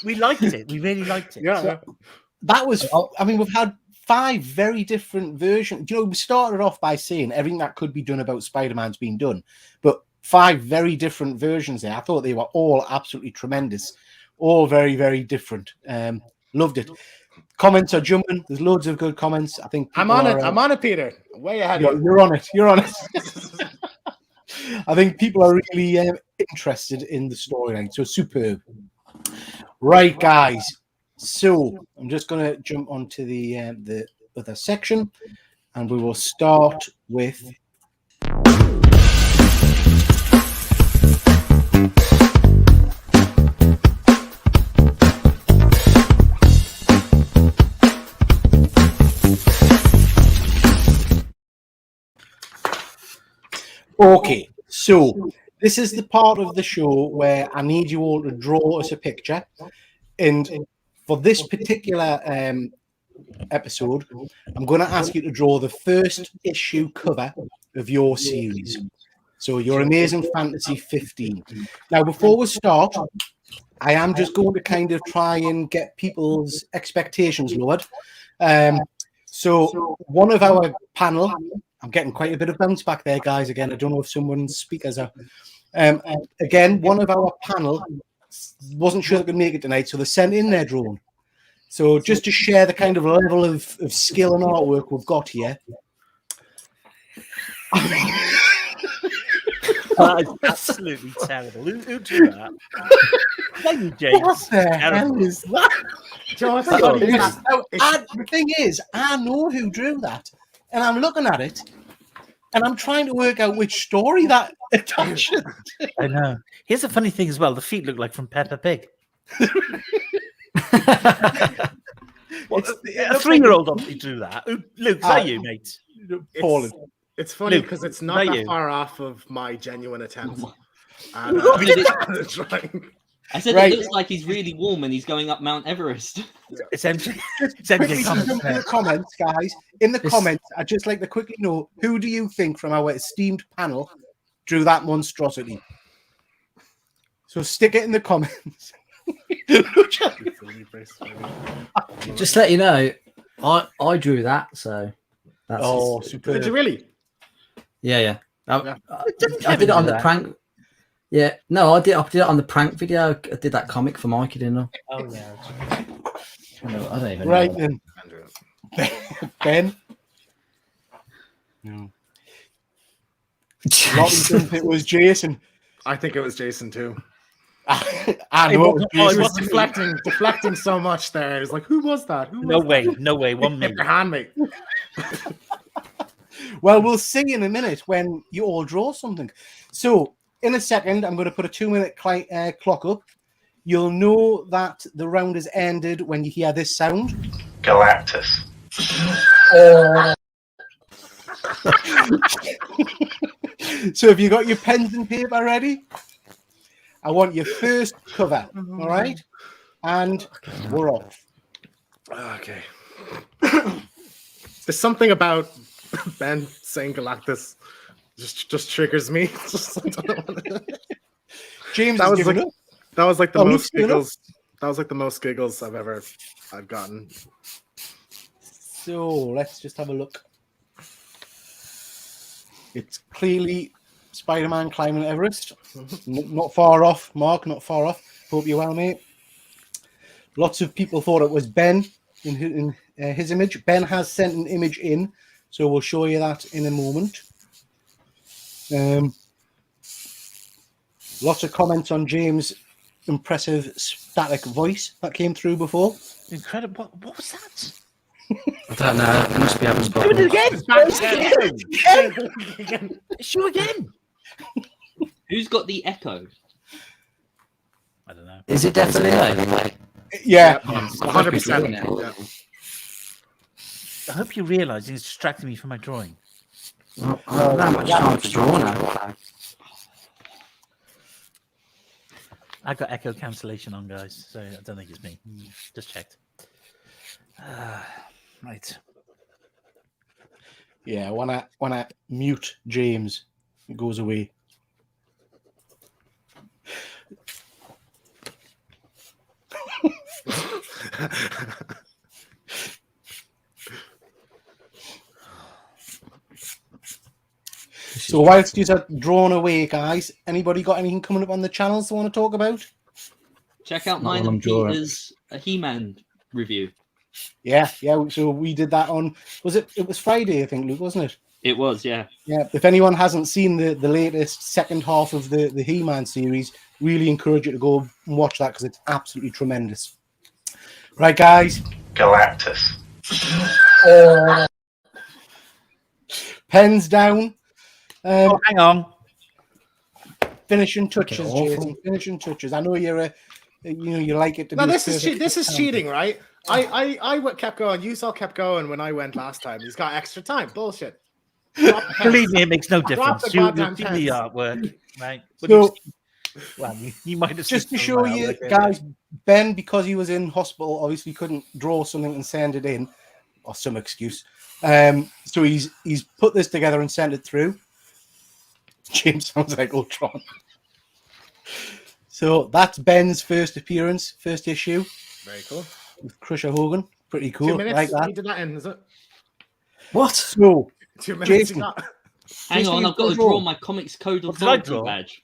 We liked it. We really liked it. Yeah. That was, I mean, we've had 5 very different versions. You know, we started off by saying everything that could be done about Spider-Man's been done, but 5 very different versions there. I thought they were all absolutely tremendous, all very, very different. Loved it. Comments are jumping. There's loads of good comments. I think I'm on it. I'm on it, Peter. Way ahead. You're on it. You're on it. I think people are really interested in the storyline. So superb. Right, guys. So I'm just going to jump onto the other section, and we will start with. Okay, so this is the part of the show where I need you all to draw us a picture. And for this particular episode, I'm going to ask you to draw the first issue cover of your series. So your Amazing Fantasy 15. Now, before we start, I am just going to kind of try and get people's expectations lowered. So one of our panel, I'm getting quite a bit of bounce back there, guys. Again, I don't know if someone's speakers are And again, one of our panel wasn't sure they could make it tonight, so they sent in their drone. So just to share the kind of level of skill and artwork we've got here. That is absolutely terrible. Who drew that? Thank you, James. What the hell is that? The thing is, I know who drew that, and I'm looking at it, and I'm trying to work out which story that attaches. I know. Here's the funny thing as well. The feet look like from Peppa Pig. Well, a 3-year-old obviously drew that. Luke, is that you, mate? Paul. It's funny Luke, because it's not that you? far off of my genuine attempt. I said Right. it looks like he's really warm and he's going up Mount Everest. It's MJ. It's Quickly, MJ jump in the comments, guys. In the comments, I'd just like to quickly know, who do you think from our esteemed panel drew that monstrosity? So stick it in the comments. Just let you know, I drew that, so that's superb. Did you really? yeah. Yeah. I did it on the prank. Yeah, no, I did it on the prank video. I did that comic for Mike. You didn't know? Oh yeah. I don't even Right know. then, Ben. No. Lottie thinks it was Jason. I think it was Jason too. I know it was He was Jason. deflecting so much there. He was like, "Who was that? Who No was way. that?" No way. 1 minute. Your handmate. Well, we'll see in a minute when you all draw something. So, in a second, I'm going to put a 2-minute clock up. You'll know that the round has ended when you hear this sound. Galactus. So, if you got your pens and paper ready, I want your first cover. All right, and we're off. Okay. There's something about Ben saying Galactus just triggers me. I don't know. James that has was given like, up. that was like the Oh, most Luke's given up. giggles. That was like the most giggles I've gotten. So let's just have a look. It's clearly Spider-Man climbing Everest. Not far off, Mark. Not far off. Hope you're well, mate. Lots of people thought it was Ben in his image. Ben has sent an image in, so we'll show you that in a moment. Lots of comments on James' impressive static voice that came through before. Incredible. What was that? I don't know. It must be having Do it problems. again. Show again. Who's got the echo? I don't know. Is it definitely me? Yeah, 100%. Yeah. I hope you realise it's distracting me from my drawing. I don't have much time to draw now. I got echo cancellation on, guys, so I don't think it's me. Just checked. Right. Yeah, when I mute James, it goes away. So whilst you're drawn away, guys, anybody got anything coming up on the channels they want to talk about? Check out Not mine while I'm and drawing. Peter's He-Man review. Yeah. So we did that on. It was Friday, I think, Luke, wasn't it? It was, yeah. Yeah. If anyone hasn't seen the latest second half of the He-Man series, really encourage you to go and watch that because it's absolutely tremendous. Right, guys. Galactus. Pens down. Hang on. Finishing touches, Fucking awful. Jason. Finishing touches. I know you like it to No, be. this is perfect. this is cheating, right? I kept going. You all kept going when I went last time. He's got extra time. Bullshit. Drop the pens. Believe me, it makes no Drop difference. the You goddamn do the pens. artwork, right? But So, well, you might have just to seen show some you, artwork, guys, Ben, because he was in hospital, obviously couldn't draw something and send it in, or some excuse. So he's put this together and sent it through. James sounds like Ultron. So that's Ben's first appearance, first issue Very cool. with Crusher Hogan. Pretty cool. 2 minutes. Like that. You did that in, is it? What? So 2 minutes. Jason. You got. Hang Jason, on, you've I've got to got to draw. draw my Comics Code of What did I Loyalty draw? badge.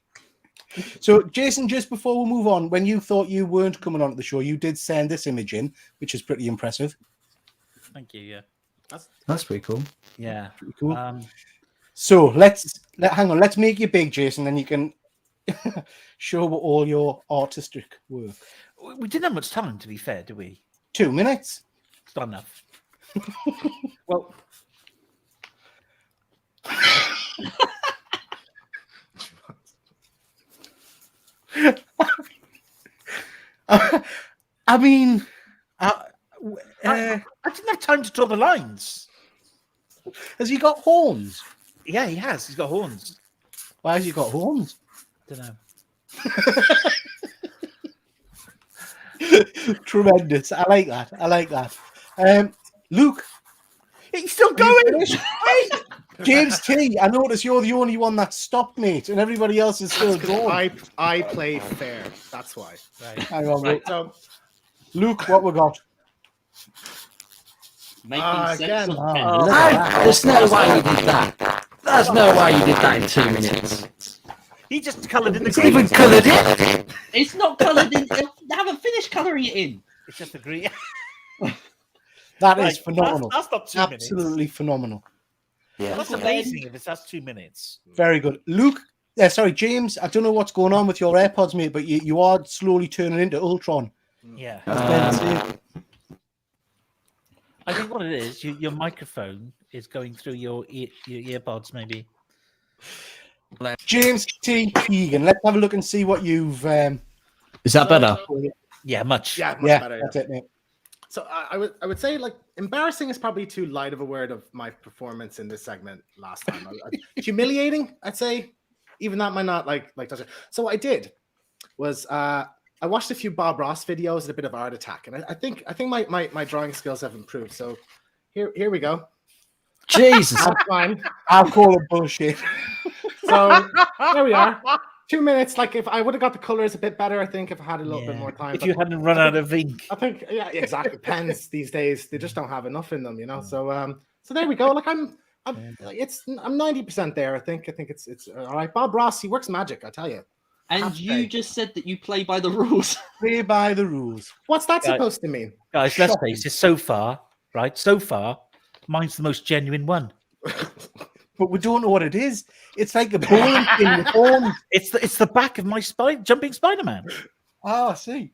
So, Jason, just before we move on, when you thought you weren't coming on to the show, you did send this image in, which is pretty impressive. Thank you. Yeah. That's pretty cool. Yeah. Pretty cool. So hang on. Let's make you big, Jason, then you can show all your artistic work. We didn't have much time, to be fair, do we? 2 minutes. It's not enough. Well, I mean, I didn't have time to draw the lines. has he got horns? Yeah, he has. He's got horns. Why has he got horns? Don't know. Tremendous. I like that. Luke, he's still going. Hey, James T, I notice you're the only one that stopped, mate, and everybody else is still going. I play fair. That's why. Right. Hang on, Right. So Luke, what we got? Making again. sense of Oh, pen. look at that. There's no way you did that. There's no way you did that in 2 minutes. He just coloured in the It's even coloured in. It's not coloured in. They haven't finished colouring it in. It's just a green. That Right, is phenomenal. That's not 2 minutes. Absolutely phenomenal. That's amazing if that's 2 minutes. Very good. Luke, sorry, James, I don't know what's going on with your AirPods, mate, but you are slowly turning into Ultron. Yeah. I think what it is, your microphone is going through your earpods, maybe. James T. Keegan, let's have a look and see what you've. Is that better? Yeah, much. Yeah, much better. That's it, mate. So I would say like embarrassing is probably too light of a word of my performance in this segment last time. Humiliating, I'd say. Even that might not like touch it. So what I did was I watched a few Bob Ross videos and a bit of Art Attack, and I think my drawing skills have improved. So here we go. Jesus. That's fine. I'll call it bullshit. So there we are. 2 minutes. Like if I would have got the colors a bit better, I think if I had a little bit more time. If you hadn't run out of ink. I think exactly. Pens these days they just don't have enough in them, you know. So there we go. Like I'm 90% there. I think it's all right. Bob Ross, he works magic, I tell you. And you just said that you play by the rules. Play by the rules. What's that supposed to mean? Guys, let's face it, so far, mine's the most genuine one. But we don't know what it is. It's like a bowling pin with horns. It's the back of my jumping Spider-Man. Oh, I see.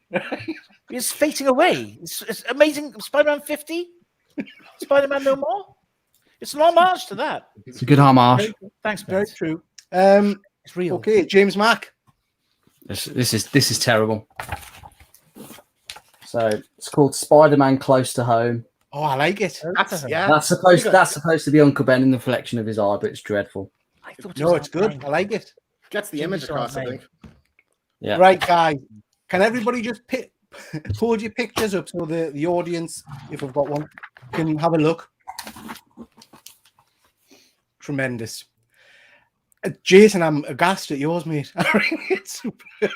It's facing away. It's amazing. Spider-Man 50? Spider-Man No More? It's an homage to that. It's a good homage. Thanks, Very mate. true. It's real. Okay, James Mack. This is terrible. So it's called Spider-Man Close to Home. Oh, I like it. That's supposed to be Uncle Ben in the reflection of his eye, but it's dreadful. No, it's good. I like it. Gets the image across, I think. Yeah. Right, guys. Can everybody just hold your pictures up so the audience, if we've got one, can have a look? Tremendous. Jason, I'm aghast at yours, mate. It's superb.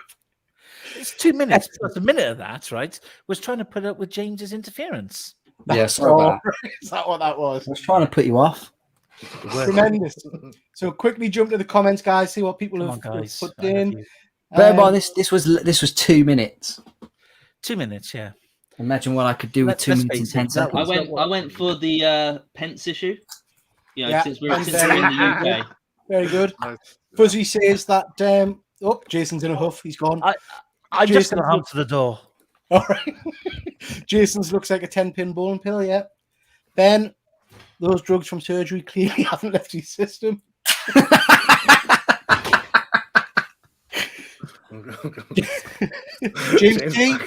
It's 2 minutes plus a minute of that, right? Was trying to put up with James's interference. Yeah, sorry about that. Is that what that was? I was trying to put you off. Tremendous. So quickly jump to the comments, guys. See what people have guys. put in. Bear in mind, this was 2 minutes. 2 minutes, yeah. Imagine what I could do with 2 minutes and 10 seconds. I went for the Pence issue. You know, Yeah, since we're in the UK. Very good. Fuzzy says that. Jason's in a huff. He's gone. I'm just going to answer the door. All right. Jason's looks like a 10-pin bowling pill. Yeah. Ben, those drugs from surgery clearly haven't left his system. James T.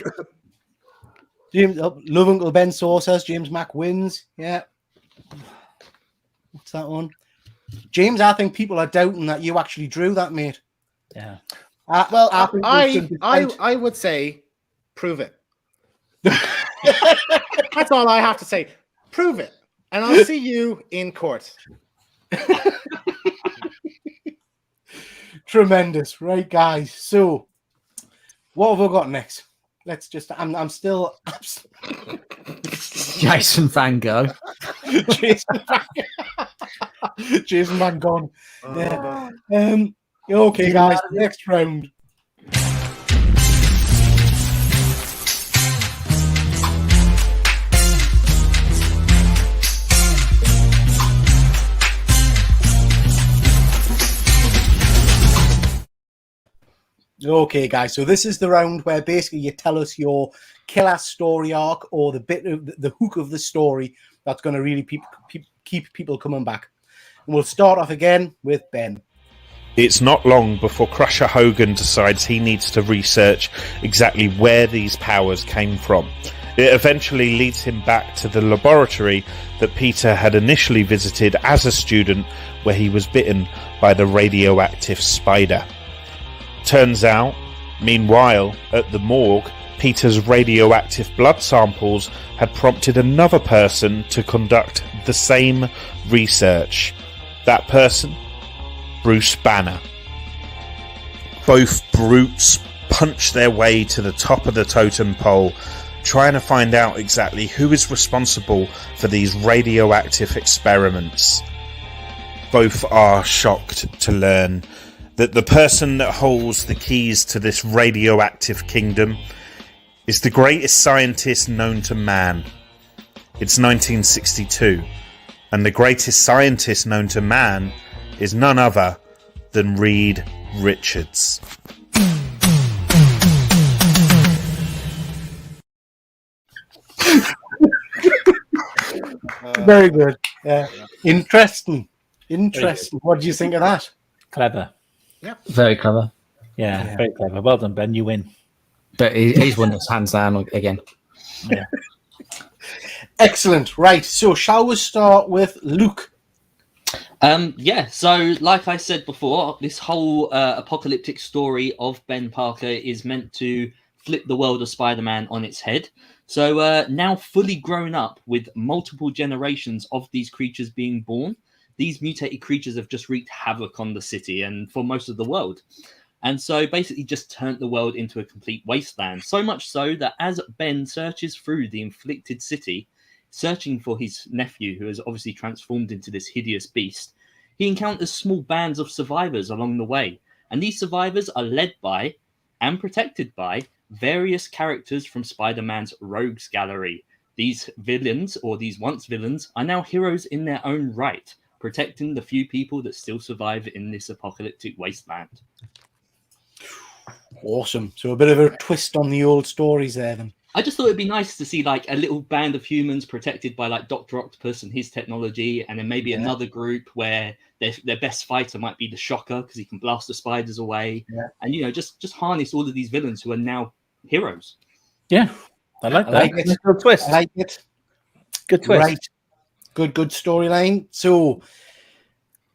Love Uncle Ben Sauce says James Mack wins. Yeah. What's that one? James, I think people are doubting that you actually drew that, mate. Yeah. I would say prove it. That's all I have to say. Prove it. And I'll see you in court. Tremendous. Right, guys. So, what have we got next? Let's just, I'm still. Jason Van Gogh. Jason Van Gogh. Yeah. Okay, guys. Next round. Okay, guys. So this is the round where basically you tell us your killer story arc or the bit of the hook of the story that's going to really keep people coming back. And we'll start off again with Ben. It's not long before Crusher Hogan decides he needs to research exactly where these powers came from. It eventually leads him back to the laboratory that Peter had initially visited as a student, where he was bitten by the radioactive spider. Turns out, meanwhile, at the morgue, Peter's radioactive blood samples had prompted another person to conduct the same research. That person? Bruce Banner. Both brutes punch their way to the top of the totem pole, trying to find out exactly who is responsible for these radioactive experiments. Both are shocked to learn that the person that holds the keys to this radioactive kingdom is the greatest scientist known to man. It's 1962, and the greatest scientist known to man is none other than Reed Richards. Very good. Interesting. What do you think of that? Clever. Yeah. Very clever. Yeah, very clever. Well done, Ben. You win. But he's won this hands down again. Yeah. Excellent. Right. So shall we start with Luke? So like I said before, this whole apocalyptic story of Ben Parker is meant to flip the world of Spider-Man on its head. So now fully grown up with multiple generations of these creatures being born, these mutated creatures have just wreaked havoc on the city and for most of the world. And so basically just turned the world into a complete wasteland. So much so that as Ben searches through the inflicted city, searching for his nephew, who has obviously transformed into this hideous beast, he encounters small bands of survivors along the way. And these survivors are led by and protected by various characters from Spider-Man's Rogues Gallery. These villains, or these once villains, are now heroes in their own right, protecting the few people that still survive in this apocalyptic wasteland. Awesome. So a bit of a twist on the old stories there then. I just thought it'd be nice to see like a little band of humans protected by like Dr. Octopus and his technology, and then maybe another group where their best fighter might be the Shocker because he can blast the spiders away, and just harness all of these villains who are now heroes. Yeah, I like that. It. Good twist. I like it. Good twist. Right. Good storyline. So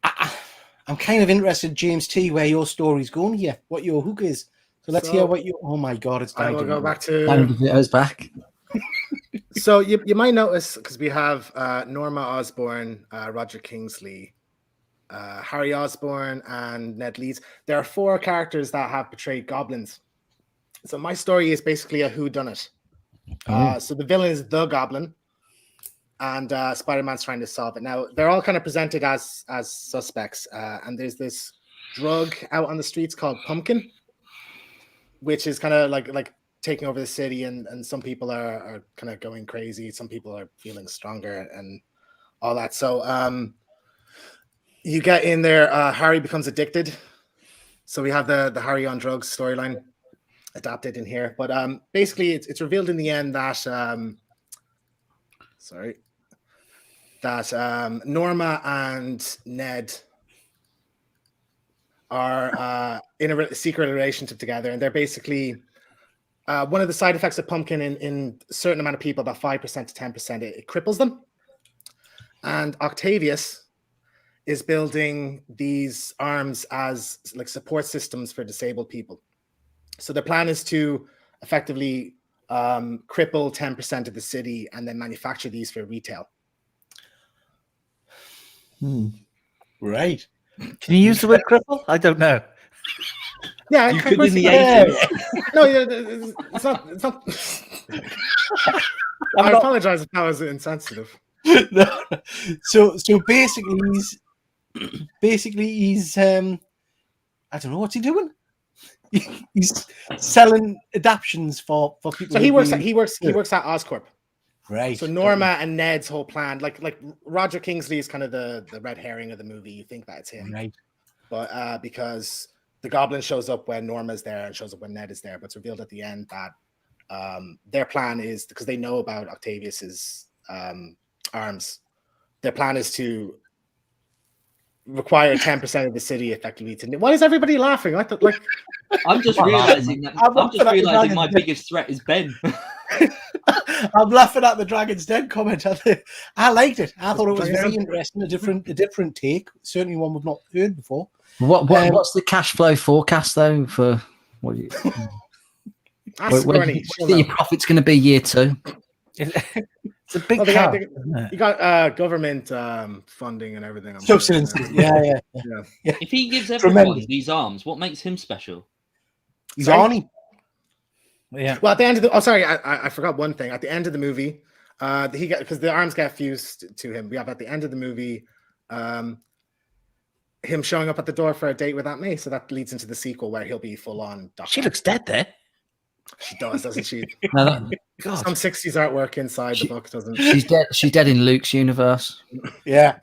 I'm kind of interested, James T, where your story's going here, what your hook is. So let's hear what you. Oh my God, it's I will go back to. DeVito's back. So you might notice, because we have Norma Osborn, Roger Kingsley, Harry Osborn, and Ned Leeds. There are 4 characters that have portrayed goblins. So my story is basically a whodunit. So the villain is the Goblin, and Spider-Man's trying to solve it. Now they're all kind of presented as suspects, and there's this drug out on the streets called Pumpkin, which is kind of like taking over the city, and some people are kind of going crazy. Some people are feeling stronger and all that. So you get in there, Harry becomes addicted. So we have the Harry on drugs storyline adapted in here. But basically it's revealed in the end that Norma and Ned are in a secret relationship together, and they're basically one of the side effects of Pumpkin in a certain amount of people, about 5% to 10%, it cripples them. And Octavius is building these arms as like support systems for disabled people. So the plan is to effectively cripple 10% of the city and then manufacture these for retail. Right. Can you use the word cripple? I don't know. Yeah, you could in the 80s. No, it's not. It's not. I apologize if that was insensitive. No. So basically he's I don't know, what's he doing? He's selling adaptions for people. So he works at Oscorp. Right. So Norma and Ned's whole plan, like Roger Kingsley is kind of the red herring of the movie. You think that's him, right? But because the Goblin shows up when Norma's there and shows up when Ned is there, but it's revealed at the end that their plan is, because they know about Octavius's arms, their plan is to require 10% of the city effectively to. Why is everybody laughing? I thought, like, I'm just realizing that my biggest threat is Ben. I'm laughing at the Dragon's Den comment. I liked it. I thought it was very interesting, a different take, certainly one we've not heard before. What's the cash flow forecast though for what? Do you think your profit's going to be year 2? It's a big car, isn't it? You got government funding and everything. Yeah. If he gives everyone these arms, what makes him special? He's Arnie. Yeah. Well, at the end of the I forgot one thing. At the end of the movie, because the arms get fused to him. We have at the end of the movie, him showing up at the door for a date with Aunt May. So that leads into the sequel where he'll be full on. She looks dead there. She does, doesn't she? No, some 60s artwork inside the book, doesn't she? She's dead in Luke's universe. Yeah.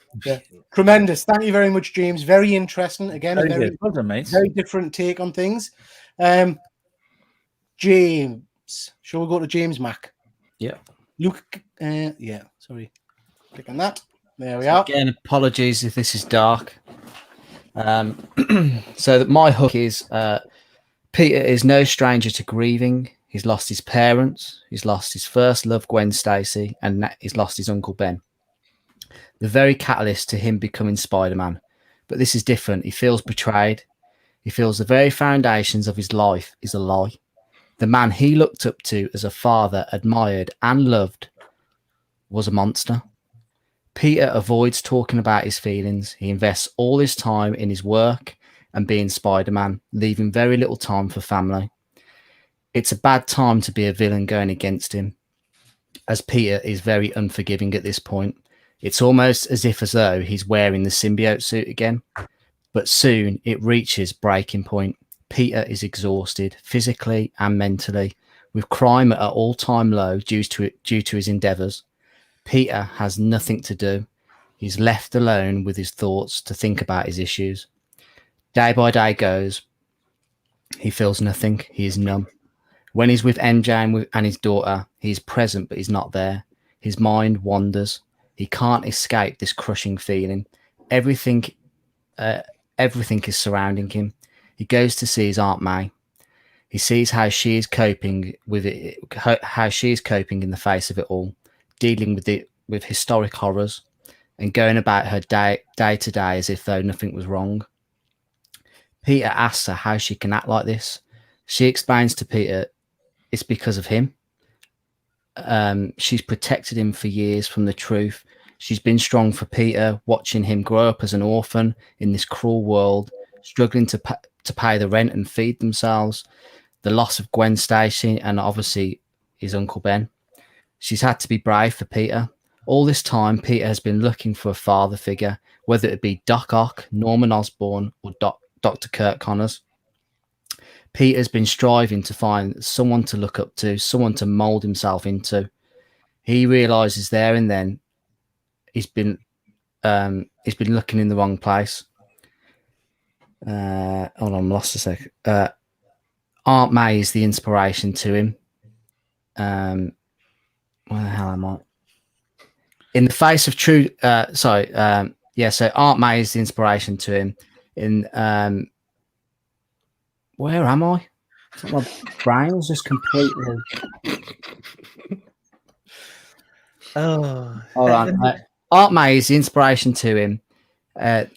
Tremendous. Thank you very much, James. Very interesting. Again, a very different take on things. James. Shall we go to James Mac? Yeah. Luke. Sorry. Click on that. There we are. Again, apologies if this is dark. So my hook is Peter is no stranger to grieving. He's lost his parents. He's lost his first love, Gwen Stacy, and he's lost his Uncle Ben. The very catalyst to him becoming Spider-Man. But this is different. He feels betrayed. He feels the very foundations of his life is a lie. The man he looked up to as a father, admired and loved, was a monster. Peter avoids talking about his feelings. He invests all his time in his work and being Spider-Man, leaving very little time for family. It's a bad time to be a villain going against him, as Peter is very unforgiving at this point. It's almost as though he's wearing the symbiote suit again. But soon it reaches breaking point. Peter is exhausted, physically and mentally, with crime at an all-time low due to his endeavours. Peter has nothing to do. He's left alone with his thoughts to think about his issues. Day by day goes. He feels nothing. He is numb. When he's with MJ and his daughter, he is present, but he's not there. His mind wanders. He can't escape this crushing feeling. Everything is surrounding him. He goes to see his Aunt May. He sees how she is coping with it, how she is coping in the face of it all, dealing with historic horrors, and going about her day to day as if though nothing was wrong. Peter asks her how she can act like this. She explains to Peter it's because of him. She's protected him for years from the truth. She's been strong for Peter, watching him grow up as an orphan in this cruel world, struggling to pay the rent and feed themselves, the loss of Gwen Stacy, and obviously his Uncle Ben. She's had to be brave for Peter. All this time, Peter has been looking for a father figure, whether it be Doc Ock, Norman Osborn, or Dr. Kirk Connors. Peter's been striving to find someone to look up to, someone to mold himself into. He realizes there and then he's been looking in the wrong place. Hold on, lost a sec. Aunt May is the inspiration to him. Where the hell am I? In the face of true, so Aunt May is the inspiration to him. In where am I? My brain is just completely. Oh, hold on. Aunt May is the inspiration to him. In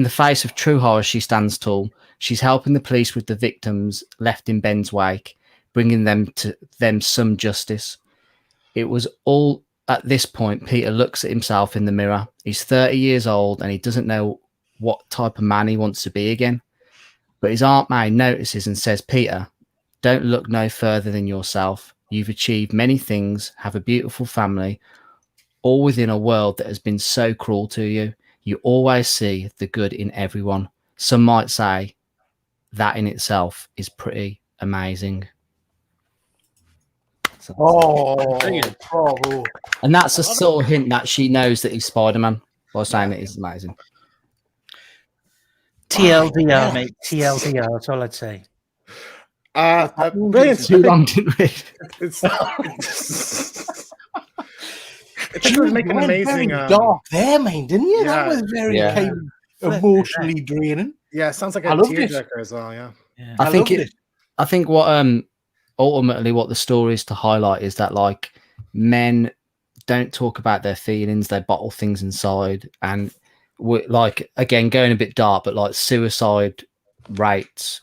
the face of true horror, she stands tall. She's helping the police with the victims left in Ben's wake, bringing them some justice. It was all at this point. Peter looks at himself in the mirror. He's 30 years old and he doesn't know what type of man he wants to be again. But his Aunt May notices and says, Peter, don't look no further than yourself. You've achieved many things, have a beautiful family, all within a world that has been so cruel to you. You always see the good in everyone. Some might say that in itself is pretty amazing. Bravo. And that's a subtle hint that she knows that he's Spider-Man by saying that he's amazing. TLDR, mate. TLDR. That's all I'd say. Brilliant. Too long, didn't we? It's I think it would make an amazing. Very dark there, man, didn't you? That yeah. was very Yeah. kind of emotionally draining. Yeah, it sounds like I a loved it. tearjerker as well. Yeah. I think loved it. I think what ultimately what the story is to highlight is that like men don't talk about their feelings; they bottle things inside, and like again going a bit dark, but like suicide rates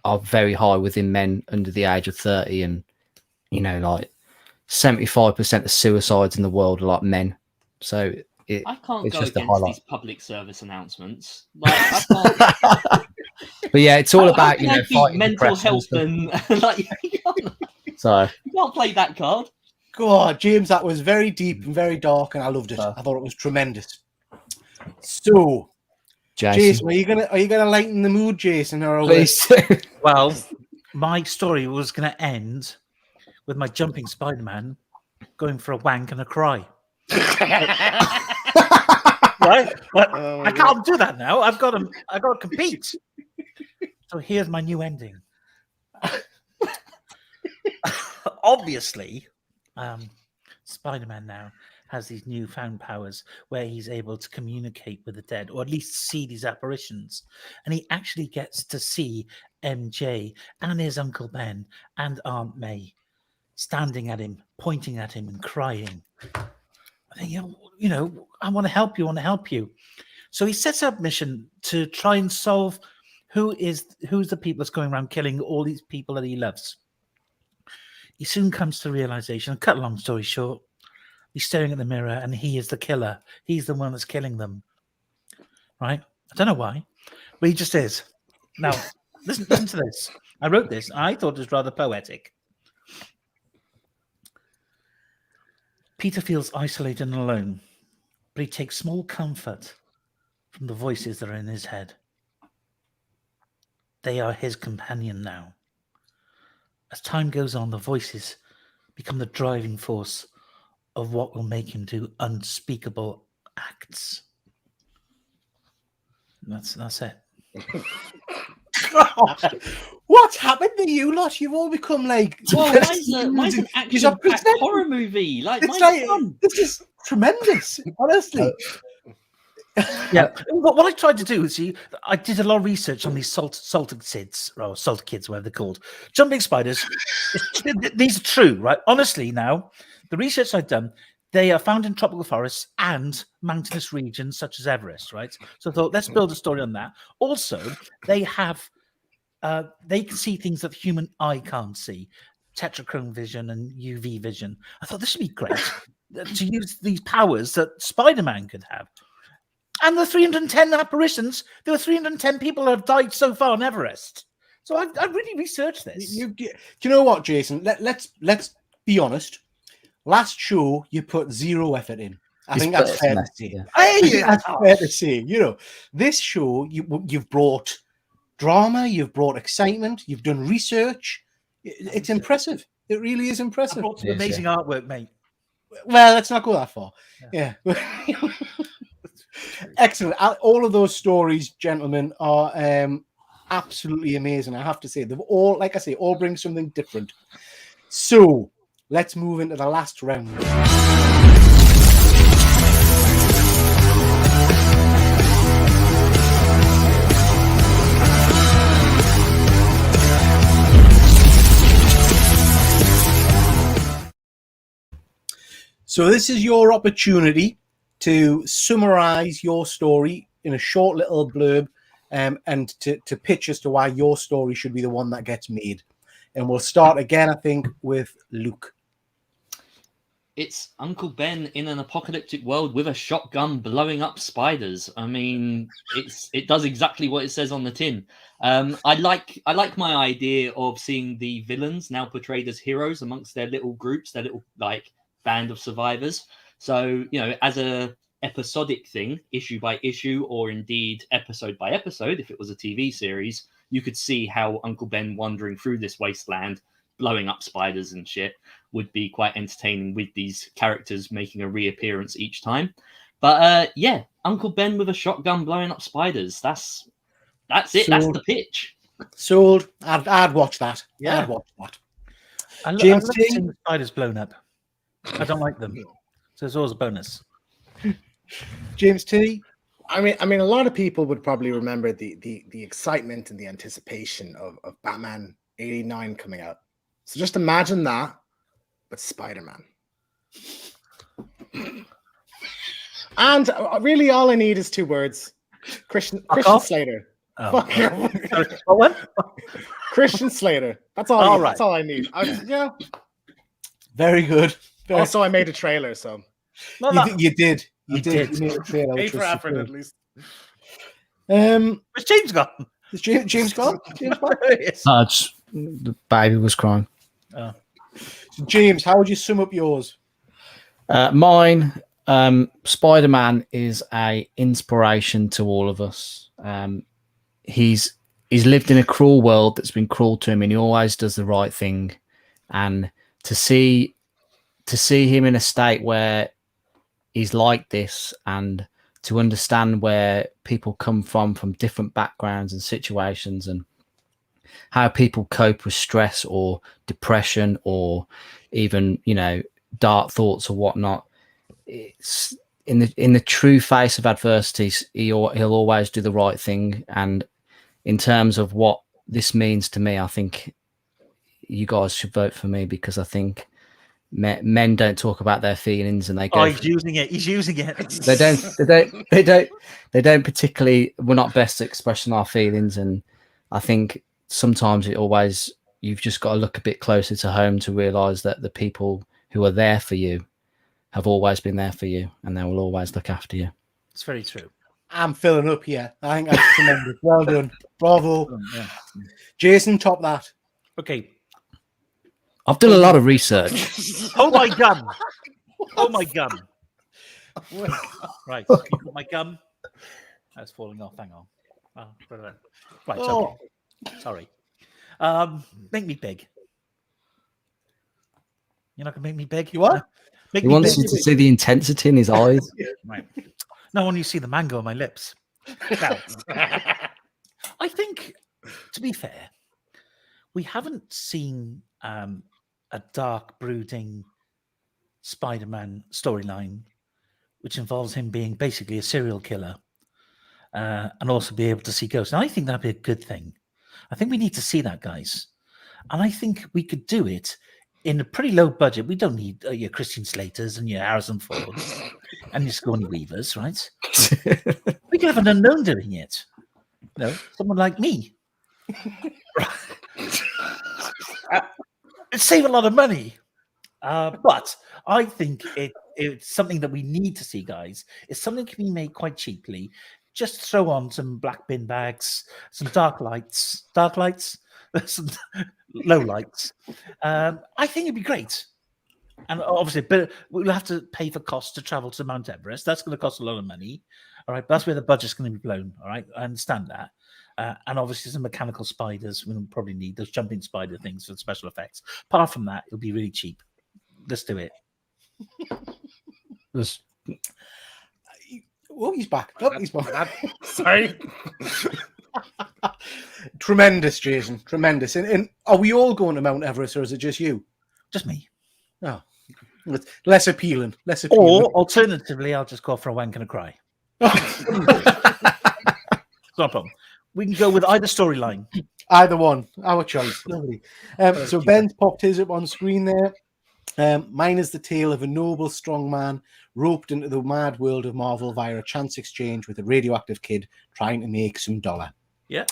are very high within men under the age of 30, and you know like 75% of suicides in the world are like men. So I can't it's go just a against highlight. these public service announcents. Like, I can't. But yeah, it's all about How can I beat fighting mental depression health and like So you can't play that card. God, James, that was very deep and very dark, and I loved it. I thought it was tremendous. So, Jason, are you gonna lighten the mood, Jason? Or Please. Well, my story was going to end with my jumping Spider-Man going for a wank and a cry. Right? But I can't do that now. I've got to compete. So here's my new ending. Obviously, Spider-Man now has these newfound powers where he's able to communicate with the dead, or at least see these apparitions. And he actually gets to see MJ and his Uncle Ben and Aunt May standing at him, pointing at him and crying. I think, you know, I want to help you. So he sets up mission to try and solve who's the people that's going around killing all these people that he loves. He soon comes to realization, cut a long story short, he's staring at the mirror and he is the killer. He's the one that's killing them. Right? I don't know why, but he just is. Now, listen to this. I wrote this. I thought it was rather poetic. Peter feels isolated and alone, but he takes small comfort from the voices that are in his head. They are his companion now. As time goes on, the voices become the driving force of what will make him do unspeakable acts. That's it. What's happened to you lot? You've all become like mine's an action-packed horror movie. Like, it's like this is tremendous, honestly. Yeah, what I tried to do is I did a lot of research on these salted kids, or salted kids, whatever they're called, jumping spiders. These are true, right? Honestly, now the research I've done, they are found in tropical forests and mountainous regions such as Everest, right? So I thought, let's build a story on that. Also, they have they can see things that the human eye can't see, tetrachrome vision and UV vision. I thought this would be great to use these powers that Spider-Man could have. And the 310 apparitions, there were 310 people that have died so far on Everest. So I really researched this. Do you know what, Jason? Let's be honest. Last show, you put zero effort in. I think that's fair to say. That's fair to say. You know, this show, you've brought drama, you've brought excitement, you've done research. It's impressive. It really is impressive. I brought some amazing artwork, mate. Well, let's not go that far. Yeah. Excellent. All of those stories, gentlemen, are absolutely amazing. I have to say, they've all, like I say, all bring something different. So let's move into the last round. So this is your opportunity to summarize your story in a short little blurb and to pitch as to why your story should be the one that gets made. And we'll start again, I think, with Luke. It's Uncle Ben in an apocalyptic world with a shotgun blowing up spiders. I mean, it does exactly what it says on the tin. I like my idea of seeing the villains now portrayed as heroes amongst their little groups, their little like band of survivors. So, you know, as a episodic thing, issue by issue, or indeed episode by episode, if it was a TV series, you could see how Uncle Ben wandering through this wasteland, blowing up spiders and shit, would be quite entertaining with these characters making a reappearance each time. But yeah, Uncle Ben with a shotgun blowing up spiders. That's That's it. That's the pitch. Sold. I'd watch that. Yeah. I'd watch that. I James love T? seeing the spiders blown up. I don't like them, so it's always a bonus. James T. I mean, a lot of people would probably remember the excitement and the anticipation of Batman '89 coming out. So just imagine that, but Spider-Man. And really, all I need is 2 words: Christian Slater. Oh, Fuck you. what? Christian Slater. That's all. All right. That's all I need. Yeah. Very good. Also, I made a trailer, so You did. You You did. did. You made a trailer, pay which for was effort superb. at least. Where's James gone? Is James gone? James gone? Yes. The baby was crying. Oh. So James, how would you sum up yours? Mine, Spider-Man is a inspiration to all of us. He's lived in a cruel world that's been cruel to him, and he always does the right thing. And to see him in a state where he's like this, and to understand where people come from different backgrounds and situations, and how people cope with stress or depression or even, dark thoughts or whatnot. It's in the true face of adversities, he'll always do the right thing. And in terms of what this means to me, I think you guys should vote for me, because I think men don't talk about their feelings, and they go. Oh, he's using it. He's using it. They don't particularly. We're not best at expressing our feelings, and I think sometimes you've just got to look a bit closer to home to realise that the people who are there for you have always been there for you, and they will always look after you. It's very true. I'm filling up here. I think that's tremendous. Well done. Bravo. Yeah. Jason, top that. Okay. I've done a lot of research. Oh my gum. Oh my gum. Right. You got my gum. That's falling off. Hang on. Right. Oh. Okay. Sorry. Make me big. You're not gonna make me big. You what? He wants you to see the intensity in his eyes. Right. No, when you see the mango on my lips. Now, I think, to be fair, we haven't seen a dark, brooding Spider-Man storyline, which involves him being basically a serial killer, and also be able to see ghosts. And I think that'd be a good thing. I think we need to see that, guys. And I think we could do it in a pretty low budget. We don't need your Christian Slaters and your Harrison Fords and your Sigourney Weavers, right? We could have an unknown doing it. Someone like me. It'd save a lot of money. But I think it's something that we need to see, guys. It's something that can be made quite cheaply. Just throw on some black bin bags, some dark lights, some low lights. I think it'd be great. And obviously, but we'll have to pay for costs to travel to Mount Everest. That's going to cost a lot of money. All right, but that's where the budget's going to be blown. All right, I understand that. And obviously, some mechanical spiders. We'll probably need those jumping spider things for special effects. Apart from that, it'll be really cheap. Let's do it. Oh, he's back. Oh, he's back. Sorry. Tremendous, Jason. Tremendous. And are we all going to Mount Everest, or is it just you? Just me. Oh, it's less appealing. Or alternatively, I'll just go for a wank and a cry. It's not a problem. We can go with either storyline. Either one. Our choice. Lovely. So Ben's popped his up on screen there. Mine is the tale of a noble, strong man roped into the mad world of Marvel via a chance exchange with a radioactive kid trying to make some dollar. Yeah,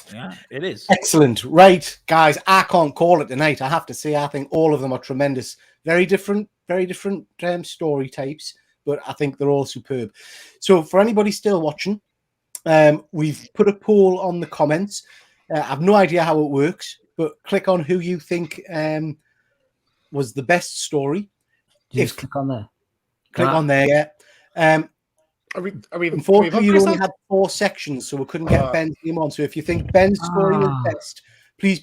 it is. Excellent. Right, guys, I can't call it tonight. I have to say, I think all of them are tremendous. Very different story types, but I think they're all superb. So for anybody still watching, we've put a poll on the comments. I have no idea how it works, but click on who you think was the best story. Just click on there. Click on there, yeah. Are we Unfortunately, you only had 4 sections, so we couldn't get Ben's name on. So if you think Ben's story is best, please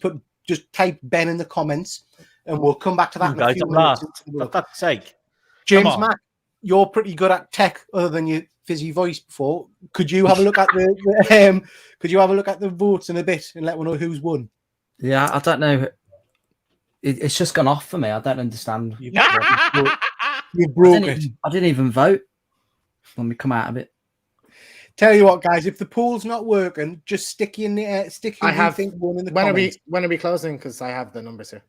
just type Ben in the comments, and we'll come back to that in a few minutes. For fuck's sake. James Mack, you're pretty good at tech, other than your fizzy voice before. Could you have a look at could you have a look at the votes in a bit and let me know who's won? Yeah, I don't know. It's just gone off for me. I don't understand. You broke it. I didn't even vote when we come out of it. Tell you what, guys, if the poll's not working, just stick in the stick who I you have think won in the when comments. when are we closing? Because I have the numbers here.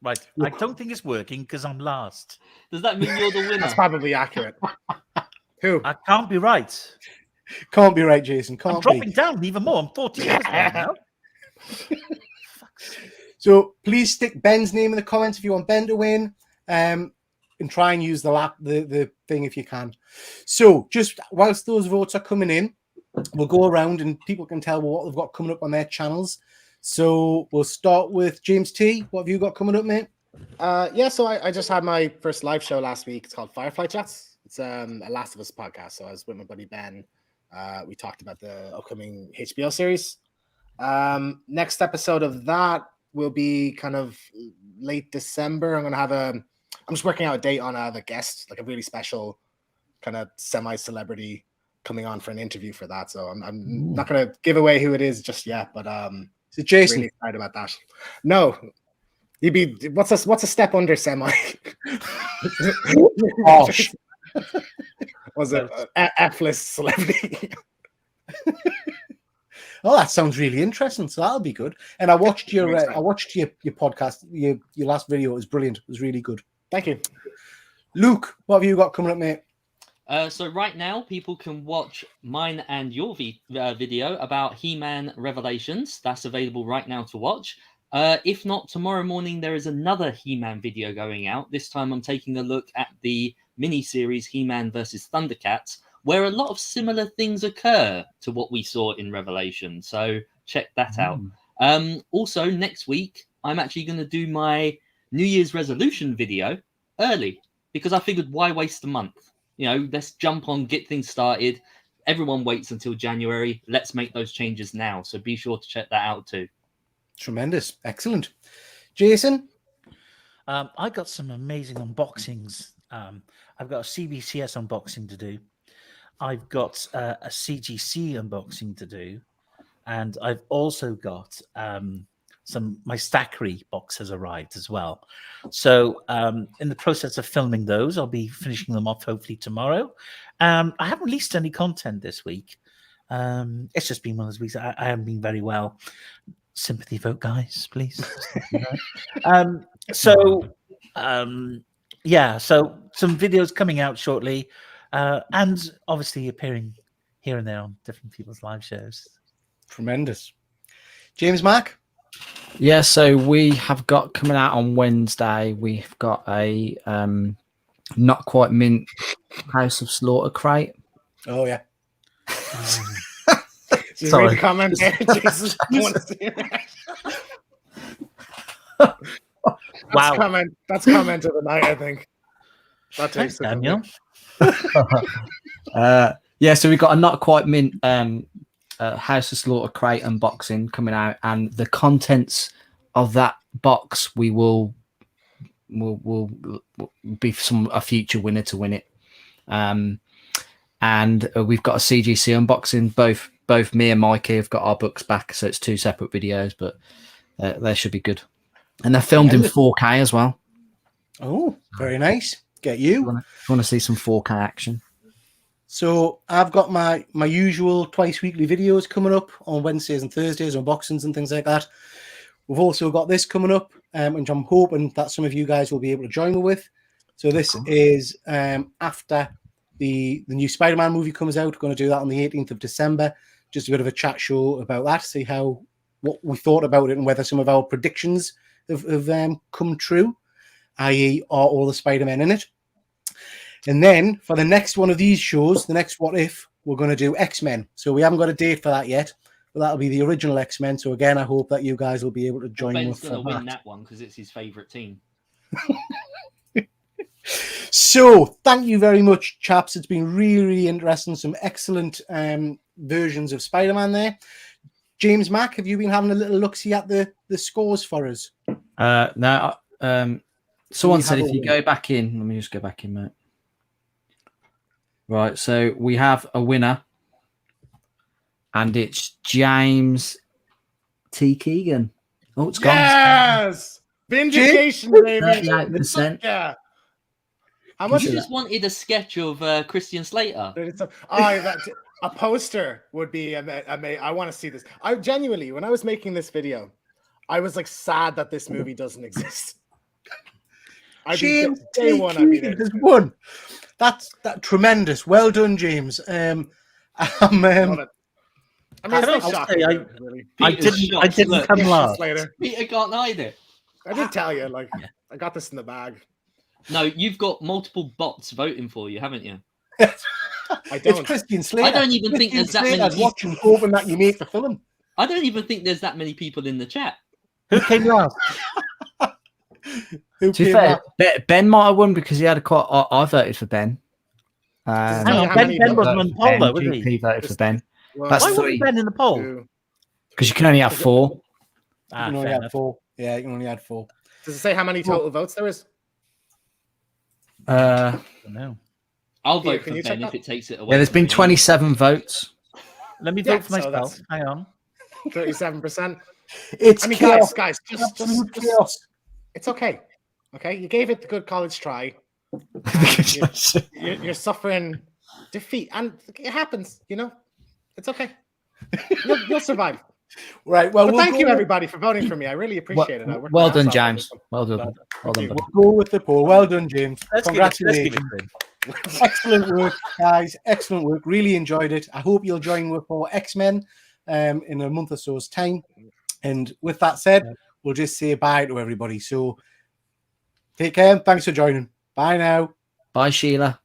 Right. I don't think it's working because I'm last. Does that mean you're the winner? That's probably accurate. Who? I can't be right. Can't be right, Jason. Can't I'm dropping be. down even more. I'm 40 years right now. So please stick Ben's name in the comments if you want Ben to win. And try and use the thing if you can. So just whilst those votes are coming in, we'll go around and people can tell what they've got coming up on their channels. So we'll start with James T. What have you got coming up, mate? Yeah, so I just had my first live show last week. It's called Firefly Chats. It's a Last of Us podcast. So I was with my buddy Ben. We talked about the upcoming HBO series. Next episode of that will be kind of late December. I'm just working out a date on the guest, like a really special kind of semi-celebrity coming on for an interview for that. So I'm not going to give away who it is just yet, but is it Jason? Really excited about that. No, he'd be what's a step under semi? Oh, was it F-list celebrity? Oh, that sounds really interesting. So that'll be good. And I watched your podcast, your last video. It was brilliant. It was really good. Thank you, Luke. What have you got coming up, mate? So right now, people can watch mine and your video about He-Man Revelations. That's available right now to watch. If not, tomorrow morning there is another He-Man video going out. This time I'm taking a look at the mini-series He-Man versus Thundercats, where a lot of similar things occur to what we saw in Revelation. So check that out. Also, next week, I'm actually going to do my New Year's resolution video early because I figured why waste a month? You know, let's jump on, get things started. Everyone waits until January. Let's make those changes now. So be sure to check that out too. Tremendous. Excellent. Jason? I got some amazing unboxings. I've got a CBCS unboxing to do. I've got a CGC unboxing to do. And I've also got my Stackery box has arrived as well. So in the process of filming those, I'll be finishing them off hopefully tomorrow. I haven't released any content this week. It's just been one of those weeks. I haven't been very well. Sympathy vote, guys, please. So some videos coming out shortly, and obviously appearing here and there on different people's live shows. Tremendous. James Mark? Yeah, so we have got coming out on Wednesday, we've got a not quite mint House of Slaughter crate. Oh, yeah. Sorry. Read the comment there, Jesus. Wow. That's comment of the night, I think. Thanks, Daniel. Yeah, so we've got a not quite mint House of Slaughter crate unboxing coming out, and the contents of that box will be a future winner to win it. And we've got a CGC unboxing. Both me and Mikey have got our books back, so it's two separate videos, but they should be good. And they're filmed in 4K as well. Oh, very nice. Get you. If you want to see some 4K action. So I've got my usual twice weekly videos coming up on Wednesdays and Thursdays, unboxings and things like that. We've also got this coming up, which I'm hoping that some of you guys will be able to join me with. So this is after the new Spider-Man movie comes out. We're going to do that on the 18th of December. Just a bit of a chat show about that, see what we thought about it and whether some of our predictions have come true, i.e. are all the Spider-Men in it. And then for the next one of these shows, the next What If, we're going to do X-Men. So we haven't got a date for that yet, but that'll be the original X-Men. So again, I hope that you guys will be able to join Ben's us. going to win that one because it's his favourite team. So thank you very much, chaps. It's been really, really interesting. Some excellent versions of Spider-Man there. James Mack, have you been having a little look-see at the scores for us? No. Someone said if you go back in, let me just go back in, mate. Right, so we have a winner, and it's James T. Keegan. Oh, it's gone. Yes! Vindication, baby. 38%. Yeah. How You much? just wanted a sketch of Christian Slater. A poster would be amazing. I want to see this. I genuinely, when I was making this video, I was like sad that this movie doesn't exist. James day T. one, I'd be Keegan there. has won. That's tremendous. Well done, James. Love it. I mean, it's not shocking. Really. I didn't come last. Peter can't hide it. I did tell you, like, I got this in the bag. No, you've got multiple bots voting for you, haven't you? I don't. It's Christian Slater. I don't even think there's that many people watching, hoping that you make the film. I don't even think there's that many people in the chat. Who came last? To be fair, Ben might have won because he had I voted for Ben. Hang on, Ben wasn't on the poll though, was he? GP voted for Ben. Well, That's Why 3. wasn't Ben in the poll? Because you can only have 4. You can only add 4. Yeah, you can only add 4. Does it say how many total votes there is? No. I'll Peter, vote for can you Ben check if that? it takes it away. Yeah, there's from been me. 27 votes. Let me Yeah, vote for so myself. that's- Hang on. 37%. It's I mean, chaos. guys, just Absolute chaos. it's okay. Okay, you gave it the good college try. You're suffering defeat, and it happens. You know, it's okay. You'll survive. Right. Well, But we'll thank you go everybody for voting for me. I really appreciate it. I worked Well my done, ass off on James. this one. Well done. Well done. buddy. We'll go with the poll. Well done, James. Let's give Congratulations. it Excellent work, guys. Excellent work. Really enjoyed it. I hope you'll join with for X-Men in a month or so's time. And with that said, we'll just say bye to everybody. So take care. Thanks for joining. Bye now. Bye, Sheila.